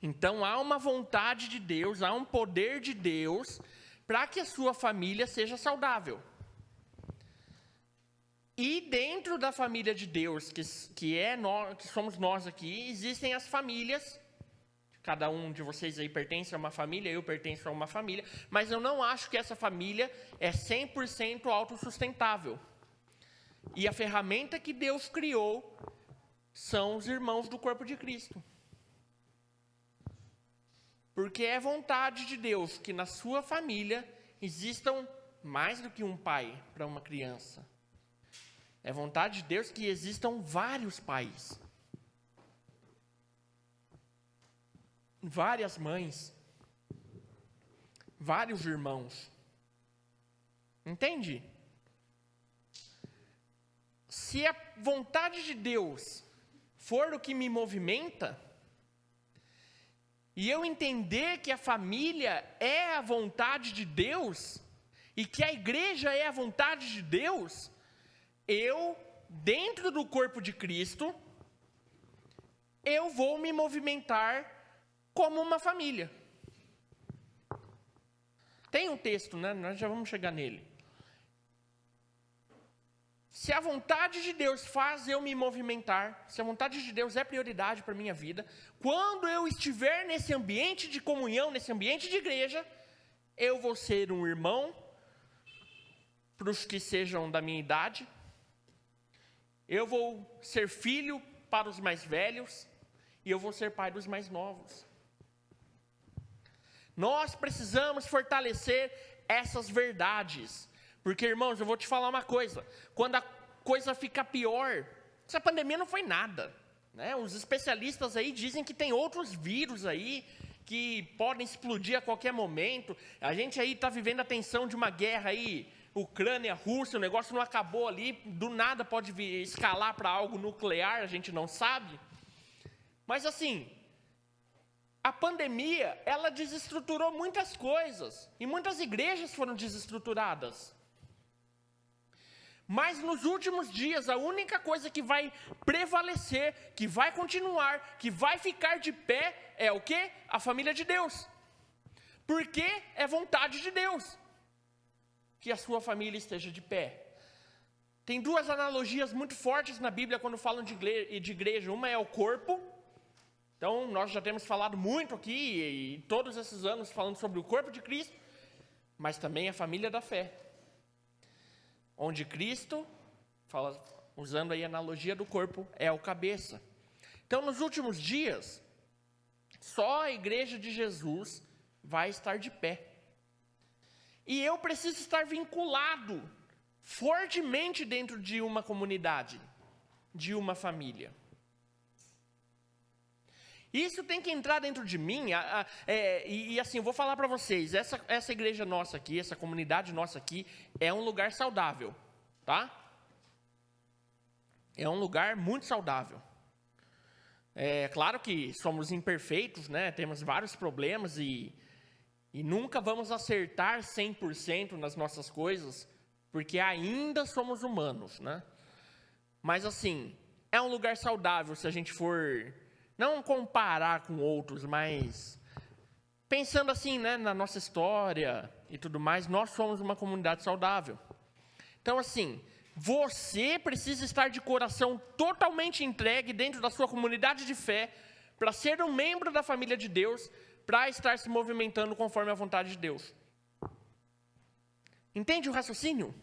Então há uma vontade de Deus, há um poder de Deus para que a sua família seja saudável. E dentro da família de Deus, que somos nós aqui, existem as famílias. Cada um de vocês aí pertence a uma família, eu pertenço a uma família. Mas eu não acho que essa família é 100% autossustentável. E a ferramenta que Deus criou são os irmãos do corpo de Cristo. Porque é vontade de Deus que na sua família existam mais do que um pai para uma criança. É vontade de Deus que existam vários pais. Várias mães. Vários irmãos. Entende? Se a vontade de Deus for o que me movimenta, e eu entender que a família é a vontade de Deus, e que a igreja é a vontade de Deus, eu, dentro do corpo de Cristo, eu vou me movimentar como uma família. Tem um texto, né? Nós já vamos chegar nele. Se a vontade de Deus faz eu me movimentar, se a vontade de Deus é prioridade para a minha vida, quando eu estiver nesse ambiente de comunhão, nesse ambiente de igreja, eu vou ser um irmão para os que sejam da minha idade, eu vou ser filho para os mais velhos, e eu vou ser pai dos mais novos. Nós precisamos fortalecer essas verdades. Porque, irmãos, eu vou te falar uma coisa. Quando a coisa fica pior, essa pandemia não foi nada, né? Os especialistas aí dizem que tem outros vírus aí que podem explodir a qualquer momento. A gente aí está vivendo a tensão de uma guerra aí, Ucrânia, Rússia, o negócio não acabou ali, do nada pode escalar para algo nuclear, a gente não sabe. Mas assim, a pandemia, ela desestruturou muitas coisas, e muitas igrejas foram desestruturadas. Mas nos últimos dias, a única coisa que vai prevalecer, que vai continuar, que vai ficar de pé, é o quê? A família de Deus. Porque é vontade de Deus que a sua família esteja de pé. Tem duas analogias muito fortes na Bíblia quando falam de igreja. Uma é o corpo. Então, nós já temos falado muito aqui, e todos esses anos falando sobre o corpo de Cristo, mas também a família da fé. Onde Cristo, usando aí a analogia do corpo, é o cabeça. Então, nos últimos dias, só a igreja de Jesus vai estar de pé. E eu preciso estar vinculado fortemente dentro de uma comunidade, de uma família. Isso tem que entrar dentro de mim, e assim, eu vou falar para vocês, essa igreja nossa aqui, essa comunidade nossa aqui, é um lugar saudável, tá? É um lugar muito saudável. É claro que somos imperfeitos, né? Temos vários problemas e nunca vamos acertar 100% nas nossas coisas, porque ainda somos humanos, né? Mas assim, é um lugar saudável se a gente for... Não comparar com outros, mas pensando assim, né, na nossa história e tudo mais, nós somos uma comunidade saudável. Então, assim, você precisa estar de coração totalmente entregue dentro da sua comunidade de fé para ser um membro da família de Deus, para estar se movimentando conforme a vontade de Deus. Entende o raciocínio?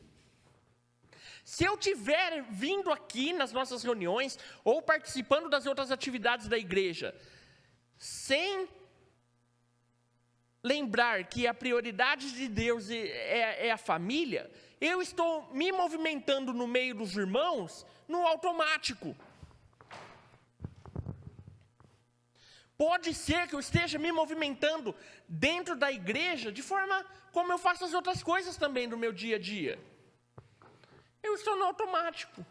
Se eu tiver vindo aqui nas nossas reuniões ou participando das outras atividades da igreja, sem lembrar que a prioridade de Deus é a família, eu estou me movimentando no meio dos irmãos no automático. Pode ser que eu esteja me movimentando dentro da igreja de forma como eu faço as outras coisas também do meu dia a dia. Eu estou no automático.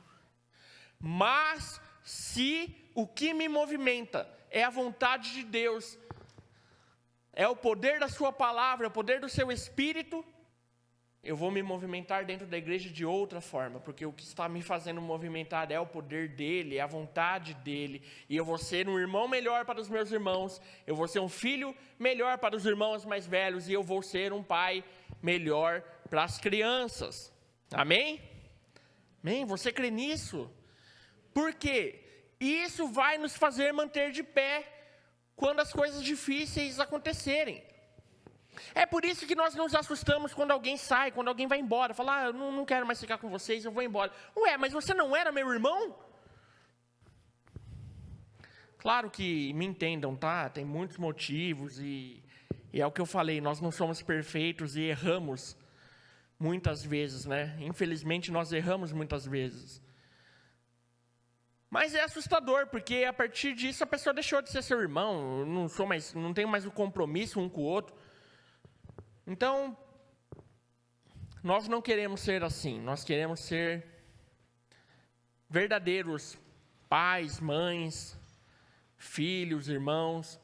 Mas se o que me movimenta é a vontade de Deus, é o poder da sua palavra, é o poder do seu Espírito, eu vou me movimentar dentro da igreja de outra forma, porque o que está me fazendo movimentar é o poder dEle, é a vontade dEle, e eu vou ser um irmão melhor para os meus irmãos, eu vou ser um filho melhor para os irmãos mais velhos, e eu vou ser um pai melhor para as crianças. Amém? Amém? Você crê nisso? Por quê? Isso vai nos fazer manter de pé quando as coisas difíceis acontecerem. É por isso que nós nos assustamos quando alguém sai, quando alguém vai embora. Fala, eu não quero mais ficar com vocês, eu vou embora. Ué, mas você não era meu irmão? Claro que me entendam, tá? Tem muitos motivos e E é o que eu falei, nós não somos perfeitos e erramos muitas vezes, né? Infelizmente nós erramos muitas vezes. Mas é assustador, porque a partir disso a pessoa deixou de ser seu irmão, não tenho mais o compromisso um com o outro. Então, nós não queremos ser assim, nós queremos ser verdadeiros pais, mães, filhos, irmãos,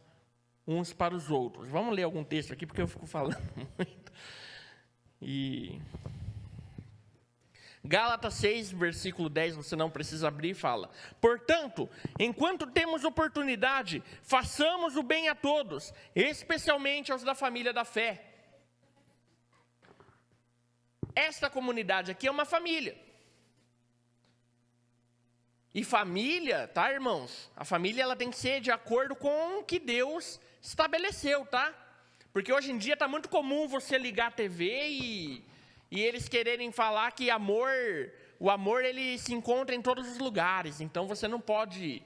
uns para os outros. Vamos ler algum texto aqui, porque eu fico falando muito. Gálatas 6, versículo 10, você não precisa abrir, fala: portanto, enquanto temos oportunidade, façamos o bem a todos, especialmente aos da família da fé. Esta comunidade aqui é uma família. E família, tá, irmãos? A família ela tem que ser de acordo com o que Deus estabeleceu, tá? Porque hoje em dia está muito comum você ligar a TV e eles quererem falar que o amor ele se encontra em todos os lugares. Então você não pode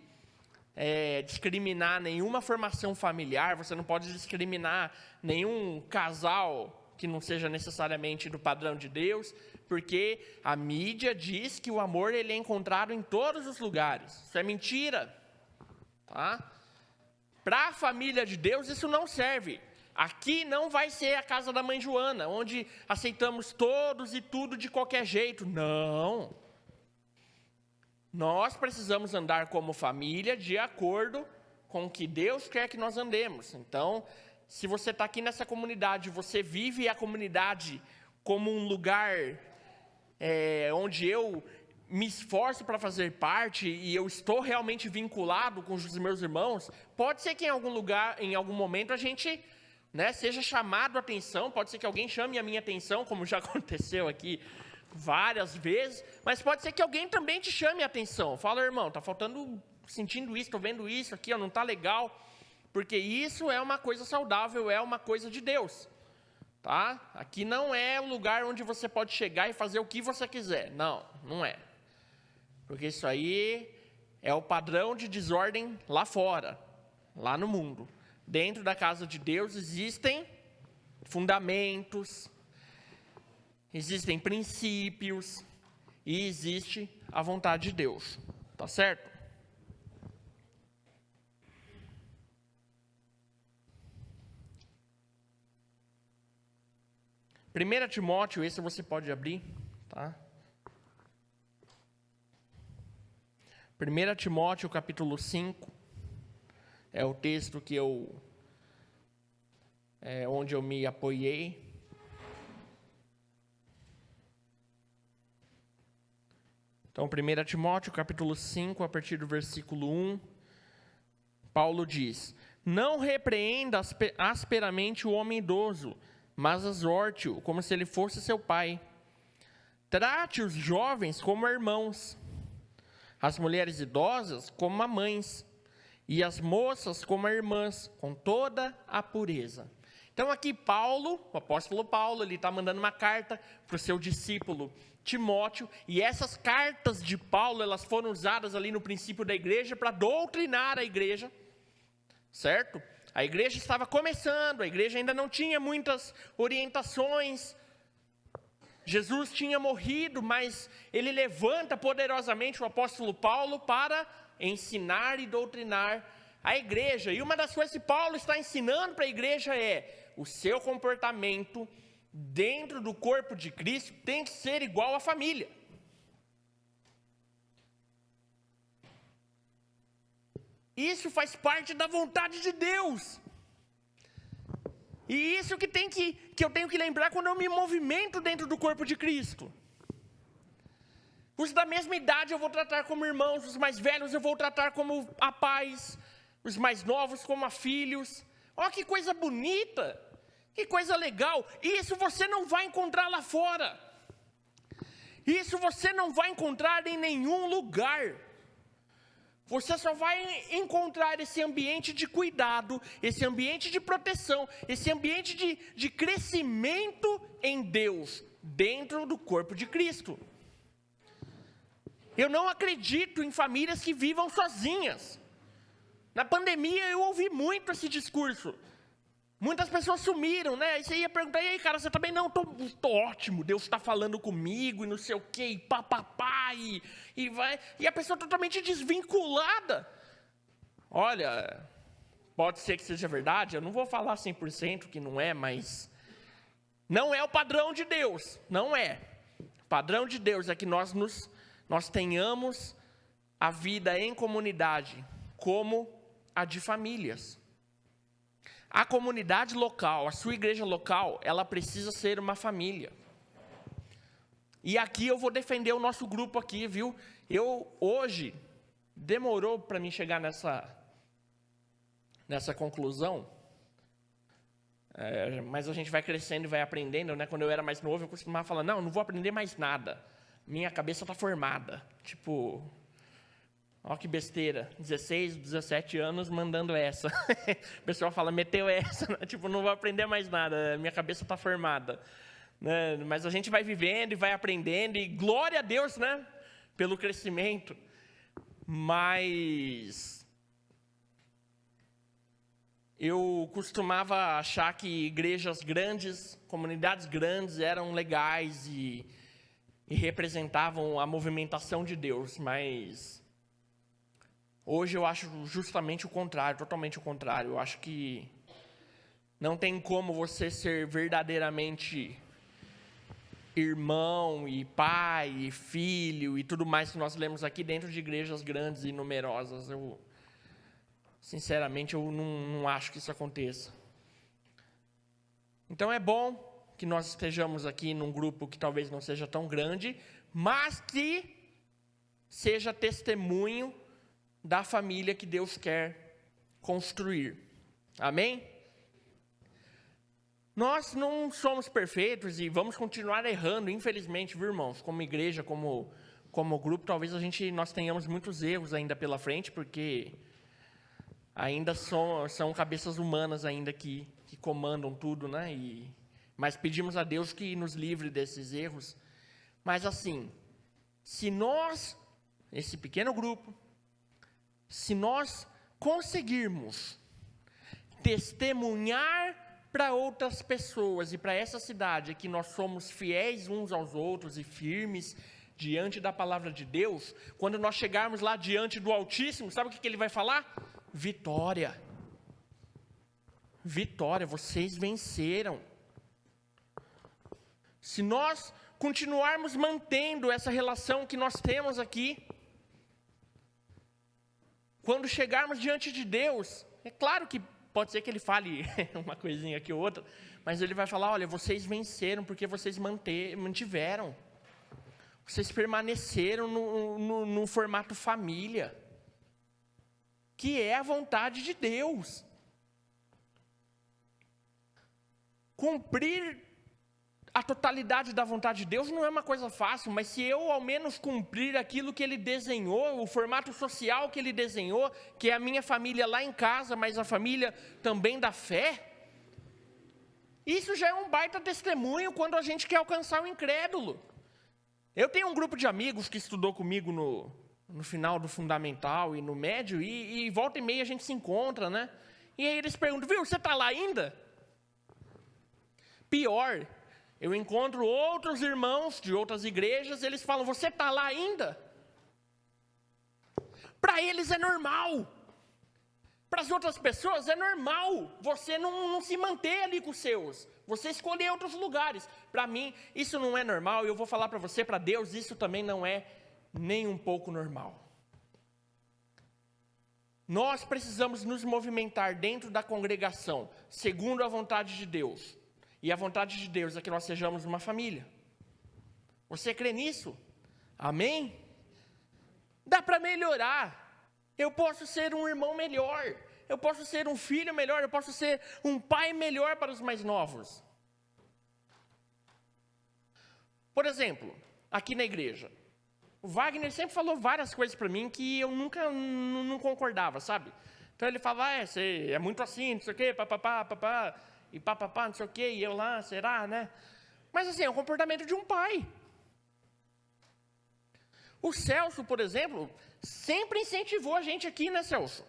discriminar nenhuma formação familiar, você não pode discriminar nenhum casal que não seja necessariamente do padrão de Deus, porque a mídia diz que o amor ele é encontrado em todos os lugares. Isso é mentira, tá? Para a família de Deus isso não serve. Aqui não vai ser a casa da mãe Joana, onde aceitamos todos e tudo de qualquer jeito. Não. Nós precisamos andar como família de acordo com o que Deus quer que nós andemos. Então, se você está aqui nessa comunidade, você vive a comunidade como um lugar onde eu me esforço para fazer parte e eu estou realmente vinculado com os meus irmãos, pode ser que em algum lugar, em algum momento a gente seja chamado a atenção, pode ser que alguém chame a minha atenção, como já aconteceu aqui várias vezes, mas pode ser que alguém também te chame a atenção. Fala, irmão, está faltando, sentindo isso, estou vendo isso aqui, não está legal. Porque isso é uma coisa saudável, é uma coisa de Deus, tá? Aqui não é o lugar onde você pode chegar e fazer o que você quiser. Não, não é. Porque isso aí é o padrão de desordem lá fora, lá no mundo. Dentro da casa de Deus existem fundamentos, existem princípios e existe a vontade de Deus, tá certo? Primeira Timóteo, esse você pode abrir, tá? 1 Timóteo, capítulo 5, é o texto que onde eu me apoiei. Então, 1 Timóteo, capítulo 5, a partir do versículo 1, Paulo diz: não repreenda asperamente o homem idoso, mas exorte-o como se ele fosse seu pai. Trate os jovens como irmãos, as mulheres idosas como mães, e as moças como irmãs, com toda a pureza. Então aqui Paulo, o apóstolo Paulo, ele está mandando uma carta para o seu discípulo Timóteo, e essas cartas de Paulo, elas foram usadas ali no princípio da igreja para doutrinar a igreja, certo? A igreja estava começando, a igreja ainda não tinha muitas orientações. Jesus tinha morrido, mas ele levanta poderosamente o apóstolo Paulo para ensinar e doutrinar a igreja. E uma das coisas que Paulo está ensinando para a igreja é: o seu comportamento dentro do corpo de Cristo tem que ser igual à família. Isso faz parte da vontade de Deus. E isso que eu tenho que lembrar quando eu me movimento dentro do corpo de Cristo. Os da mesma idade eu vou tratar como irmãos, os mais velhos eu vou tratar como a pais, os mais novos como a filhos. Olha que coisa bonita, que coisa legal. Isso você não vai encontrar lá fora. Isso você não vai encontrar em nenhum lugar. Você só vai encontrar esse ambiente de cuidado, esse ambiente de proteção, esse ambiente de crescimento em Deus, dentro do corpo de Cristo. Eu não acredito em famílias que vivam sozinhas. Na pandemia eu ouvi muito esse discurso. Muitas pessoas sumiram, né? Aí você ia perguntar, e aí, cara, você também? Não, tô ótimo, Deus está falando comigo, e não sei o quê, e papapá, e vai... E a pessoa totalmente desvinculada. Olha, pode ser que seja verdade, eu não vou falar 100% que não é, mas... Não é o padrão de Deus, não é. O padrão de Deus é que nós tenhamos a vida em comunidade, como a de famílias. A comunidade local, a sua igreja local, ela precisa ser uma família. E aqui eu vou defender o nosso grupo aqui, viu? Hoje, demorou para mim chegar nessa conclusão, mas a gente vai crescendo e vai aprendendo, né? Quando eu era mais novo, eu costumava falar, não vou aprender mais nada. Minha cabeça está formada. Tipo, ó que besteira, 16, 17 anos mandando essa. O pessoal fala, meteu essa, né? Tipo, não vou aprender mais nada, minha cabeça está formada. Né? Mas a gente vai vivendo e vai aprendendo, e glória a Deus, né? Pelo crescimento. Mas eu costumava achar que igrejas grandes, comunidades grandes eram legais e representavam a movimentação de Deus, mas hoje eu acho justamente o contrário, totalmente o contrário. Eu acho que não tem como você ser verdadeiramente irmão e pai e filho e tudo mais que nós lemos aqui dentro de igrejas grandes e numerosas. Sinceramente, eu não acho que isso aconteça. Então é bom que nós estejamos aqui num grupo que talvez não seja tão grande, mas que seja testemunho da família que Deus quer construir. Amém? Nós não somos perfeitos e vamos continuar errando, infelizmente, viu, irmãos? Como igreja, como grupo, talvez nós tenhamos muitos erros ainda pela frente, porque ainda são cabeças humanas ainda que comandam tudo, né? Mas pedimos a Deus que nos livre desses erros. Mas assim, se nós, esse pequeno grupo, se nós conseguirmos testemunhar para outras pessoas e para essa cidade que nós somos fiéis uns aos outros e firmes diante da palavra de Deus, quando nós chegarmos lá diante do Altíssimo, sabe o que ele vai falar? Vitória. Vitória, vocês venceram. Se nós continuarmos mantendo essa relação que nós temos aqui, quando chegarmos diante de Deus, é claro que pode ser que ele fale uma coisinha aqui ou outra, mas ele vai falar, olha, vocês venceram porque vocês mantiveram. Vocês permaneceram no formato família, que é a vontade de Deus. Cumprir a totalidade da vontade de Deus não é uma coisa fácil, mas se eu ao menos cumprir aquilo que Ele desenhou, o formato social que Ele desenhou, que é a minha família lá em casa, mas a família também da fé, isso já é um baita testemunho quando a gente quer alcançar o incrédulo. Eu tenho um grupo de amigos que estudou comigo no final do fundamental e no médio, e volta e meia a gente se encontra, né? E aí eles perguntam, viu, você está lá ainda? Pior, eu encontro outros irmãos de outras igrejas, eles falam, você está lá ainda? Para eles é normal. Para as outras pessoas é normal você não se manter ali com os seus. Você escolher outros lugares. Para mim, isso não é normal. E eu vou falar para você, para Deus, isso também não é nem um pouco normal. Nós precisamos nos movimentar dentro da congregação, segundo a vontade de Deus. E a vontade de Deus é que nós sejamos uma família. Você crê nisso? Amém? Dá para melhorar. Eu posso ser um irmão melhor. Eu posso ser um filho melhor. Eu posso ser um pai melhor para os mais novos. Por exemplo, aqui na igreja, o Wagner sempre falou várias coisas para mim que eu nunca não concordava, sabe? Então ele falava, você é muito assim, não sei o quê, papapá, e papapá, não sei o quê, e eu lá, será, né? Mas assim, é o comportamento de um pai. O Celso, por exemplo, sempre incentivou a gente aqui, né, Celso?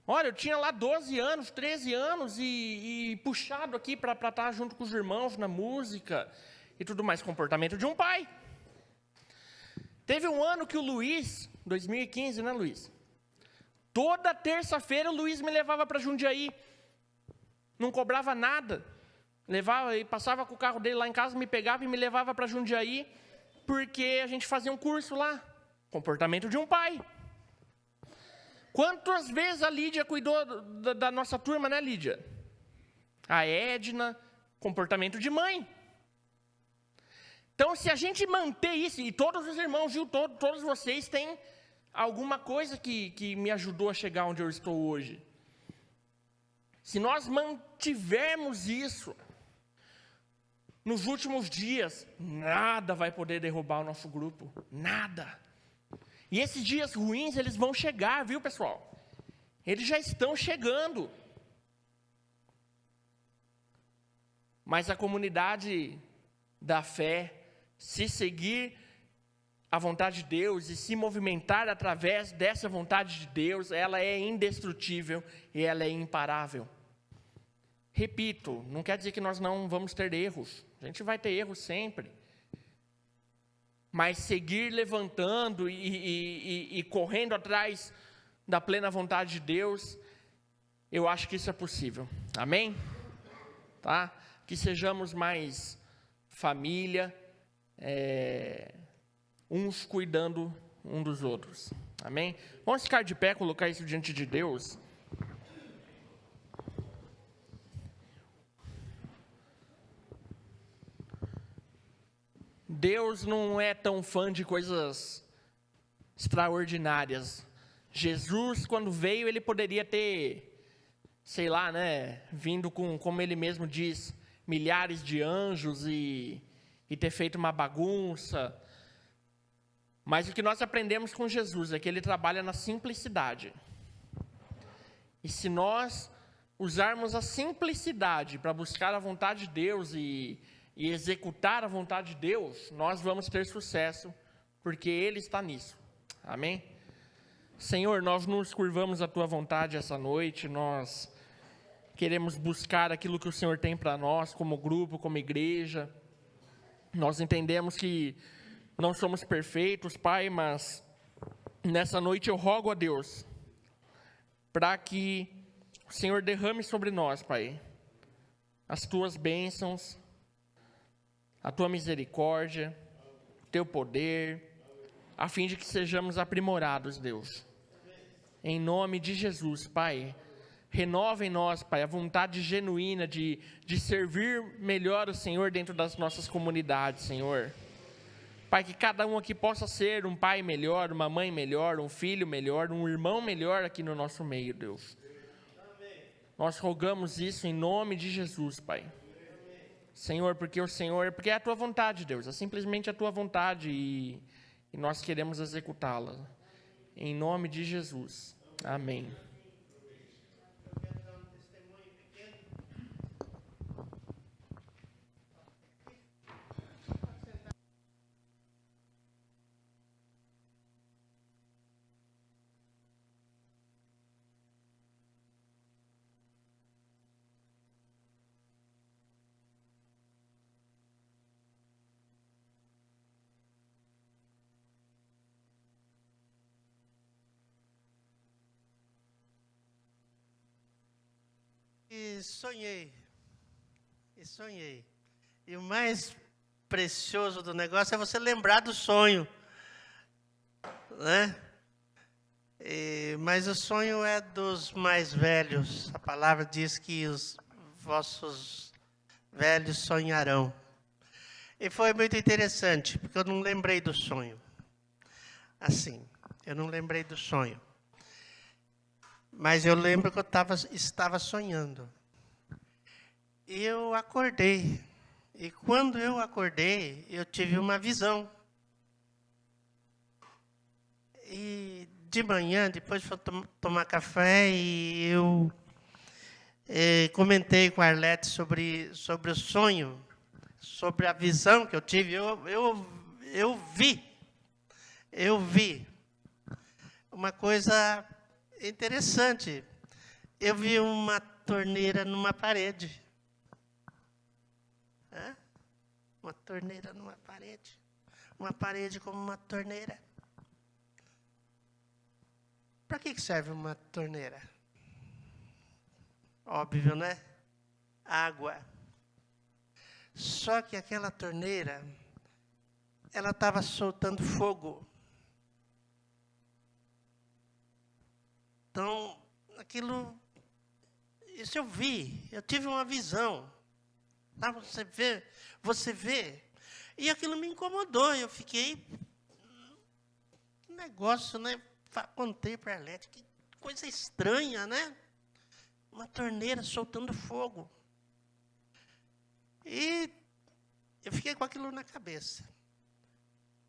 Olha, eu tinha lá 12 anos, 13 anos e puxado aqui para estar junto com os irmãos na música e tudo mais. Comportamento de um pai. Teve um ano que o Luiz, 2015, né, Luiz? Toda terça-feira o Luiz me levava para Jundiaí. Não cobrava nada. Levava e passava com o carro dele lá em casa, me pegava e me levava para Jundiaí, porque a gente fazia um curso lá. Comportamento de um pai. Quantas vezes a Lídia cuidou da nossa turma, né, Lídia? A Edna, comportamento de mãe. Então, se a gente manter isso, e todos os irmãos, viu, todos vocês têm alguma coisa que me ajudou a chegar onde eu estou hoje. Se nós mantivermos isso, nos últimos dias, nada vai poder derrubar o nosso grupo. Nada. E esses dias ruins, eles vão chegar, viu, pessoal? Eles já estão chegando. Mas a comunidade da fé, se seguir a vontade de Deus e se movimentar através dessa vontade de Deus, ela é indestrutível e ela é imparável. Repito, não quer dizer que nós não vamos ter erros. A gente vai ter erros sempre. Mas seguir levantando e correndo atrás da plena vontade de Deus, eu acho que isso é possível. Amém? Tá? Que sejamos mais família, uns cuidando um dos outros. Amém? Vamos ficar de pé, colocar isso diante de Deus. Deus não é tão fã de coisas extraordinárias. Jesus, quando veio, ele poderia ter, sei lá, né, vindo com, como ele mesmo diz, milhares de anjos e ter feito uma bagunça. Mas o que nós aprendemos com Jesus é que ele trabalha na simplicidade. E se nós usarmos a simplicidade para buscar a vontade de Deus e executar a vontade de Deus, nós vamos ter sucesso, porque Ele está nisso. Amém? Senhor, nós nos curvamos à Tua vontade essa noite, nós queremos buscar aquilo que o Senhor tem para nós, como grupo, como igreja. Nós entendemos que não somos perfeitos, Pai, mas nessa noite eu rogo a Deus, para que o Senhor derrame sobre nós, Pai, as Tuas bênçãos, a Tua misericórdia, Teu poder, a fim de que sejamos aprimorados, Deus. Em nome de Jesus, Pai, renova em nós, Pai, a vontade genuína de servir melhor o Senhor dentro das nossas comunidades, Senhor. Pai, que cada um aqui possa ser um pai melhor, uma mãe melhor, um filho melhor, um irmão melhor aqui no nosso meio, Deus. Nós rogamos isso em nome de Jesus, Pai. Senhor, porque é a Tua vontade, Deus, é simplesmente a Tua vontade e nós queremos executá-la. Em nome de Jesus. Amém. E sonhei. E o mais precioso do negócio é você lembrar do sonho, né? Mas o sonho é dos mais velhos. A palavra diz que os vossos velhos sonharão. E foi muito interessante, porque eu não lembrei do sonho. Assim, eu não lembrei do sonho. Mas eu lembro que eu estava sonhando. E eu acordei. E quando eu acordei, eu tive uma visão. E de manhã, depois de tomar café, e eu comentei com a Arlete sobre o sonho, sobre a visão que eu tive. Eu vi uma coisa interessante. eu vi uma torneira numa parede. Uma torneira numa parede. Uma parede como uma torneira. Para que serve uma torneira? Óbvio, né? Água. Só que aquela torneira, ela estava soltando fogo. Então, isso eu vi, eu tive uma visão. Tá? Você vê. E aquilo me incomodou, eu fiquei... Que negócio, né? Contei para a Arlete, que coisa estranha, né? Uma torneira soltando fogo. E eu fiquei com aquilo na cabeça.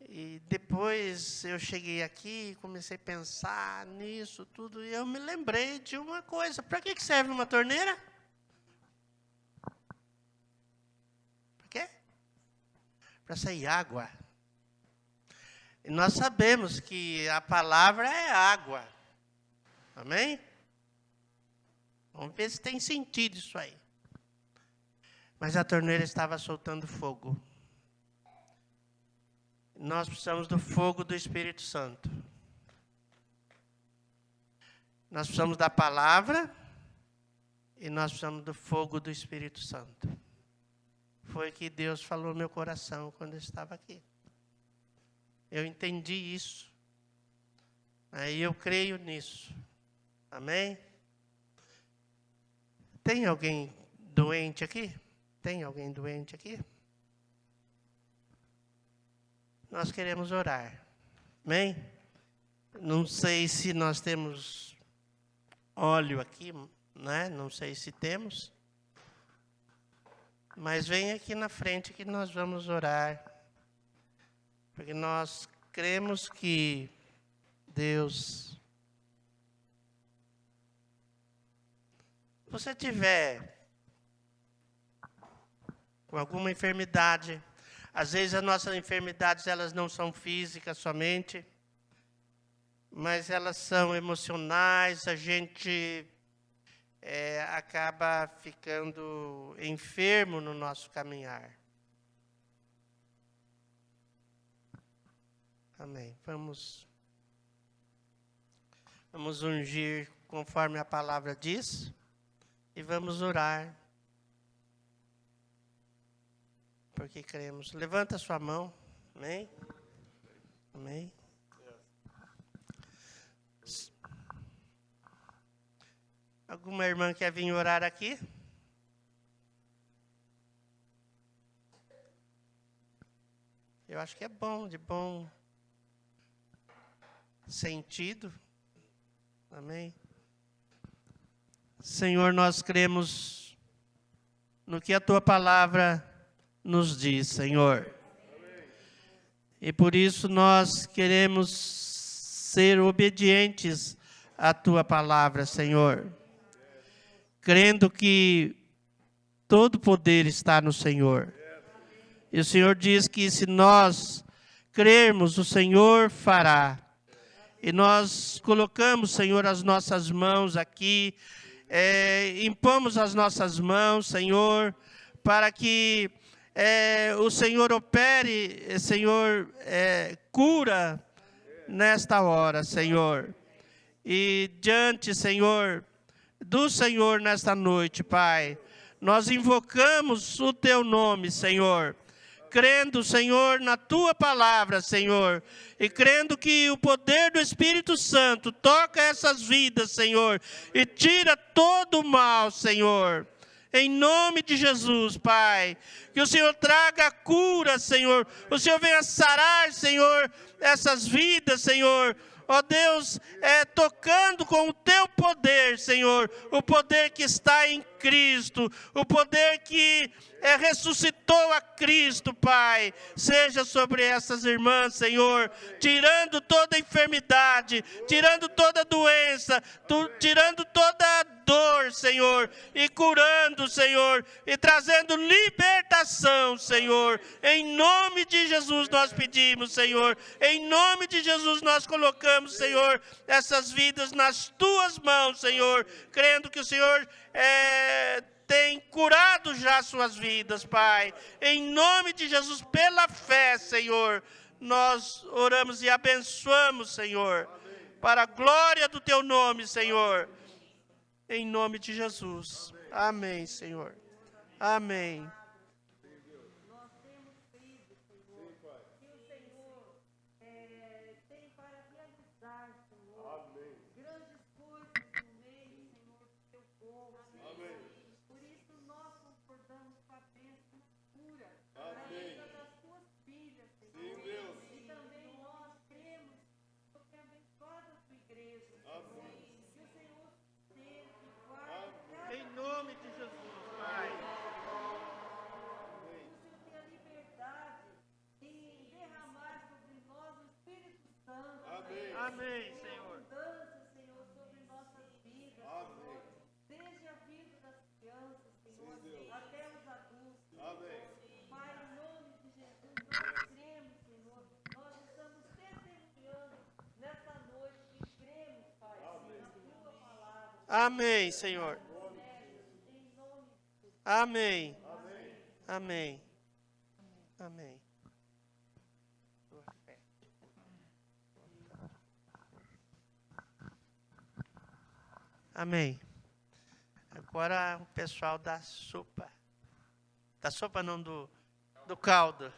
E depois eu cheguei aqui, comecei a pensar nisso tudo, e eu me lembrei de uma coisa. Para que serve uma torneira? Para quê? Para sair água. E nós sabemos que a palavra é água. Amém? Vamos ver se tem sentido isso aí. Mas a torneira estava soltando fogo. Nós precisamos do fogo do Espírito Santo. Nós precisamos da palavra e nós precisamos do fogo do Espírito Santo. Foi que Deus falou no meu coração quando eu estava aqui. Eu entendi isso. Aí eu creio nisso. Amém? Tem alguém doente aqui? Tem alguém doente aqui? Nós queremos orar. Amém? Não sei se nós temos óleo aqui, né? Não sei se temos. Mas vem aqui na frente que nós vamos orar. Porque nós cremos que Deus... Se você tiver com alguma enfermidade, às vezes as nossas enfermidades elas não são físicas somente, mas elas são emocionais, a gente acaba ficando enfermo no nosso caminhar. Amém. Vamos ungir conforme a palavra diz e vamos orar. Porque cremos. Levanta a sua mão. Amém? Amém? Alguma irmã quer vir orar aqui? Eu acho que é bom, de bom sentido. Amém? Senhor, nós cremos no que a Tua palavra nos diz, Senhor. E por isso nós queremos ser obedientes à Tua palavra, Senhor. Crendo que todo poder está no Senhor. E o Senhor diz que se nós crermos, o Senhor fará. E nós colocamos, Senhor, as nossas mãos aqui, impomos as nossas mãos, Senhor, para que o Senhor opere, Senhor, cura nesta hora, Senhor. E diante, Senhor, do Senhor nesta noite, Pai, nós invocamos o Teu nome, Senhor, crendo, Senhor, na Tua palavra, Senhor, e crendo que o poder do Espírito Santo toca essas vidas, Senhor, e tira todo o mal, Senhor. Em nome de Jesus, Pai, que o Senhor traga cura, Senhor, o Senhor venha sarar, Senhor, essas vidas, Senhor, ó Deus, tocando com o Teu poder, Senhor, o poder que está em Cristo, o poder que ressuscitou a Cristo, Pai, seja sobre essas irmãs, Senhor, tirando toda enfermidade, tirando toda doença, tirando toda dor, Senhor, e curando, Senhor, e trazendo libertação coração, Senhor. Em nome de Jesus nós pedimos, Senhor. Em nome de Jesus nós colocamos, Senhor, essas vidas nas tuas mãos, Senhor, crendo que o Senhor tem curado já suas vidas, Pai. Em nome de Jesus, pela fé, Senhor, nós oramos e abençoamos, Senhor, para a glória do teu nome, Senhor. Em nome de Jesus. Amém, Senhor. Amém. Em nome de Jesus, Pai. Amém, Senhor. Desde a vida das crianças, Senhor, até os adultos. Amém. Pai, em nome de Jesus, nós cremos, Senhor. Nós estamos testemunhando nessa noite que cremos, Pai, na tua palavra. Amém, Senhor. Amém. Amém. Amém. Tua fé. Amém. Agora o pessoal da sopa. Da sopa não, do caldo.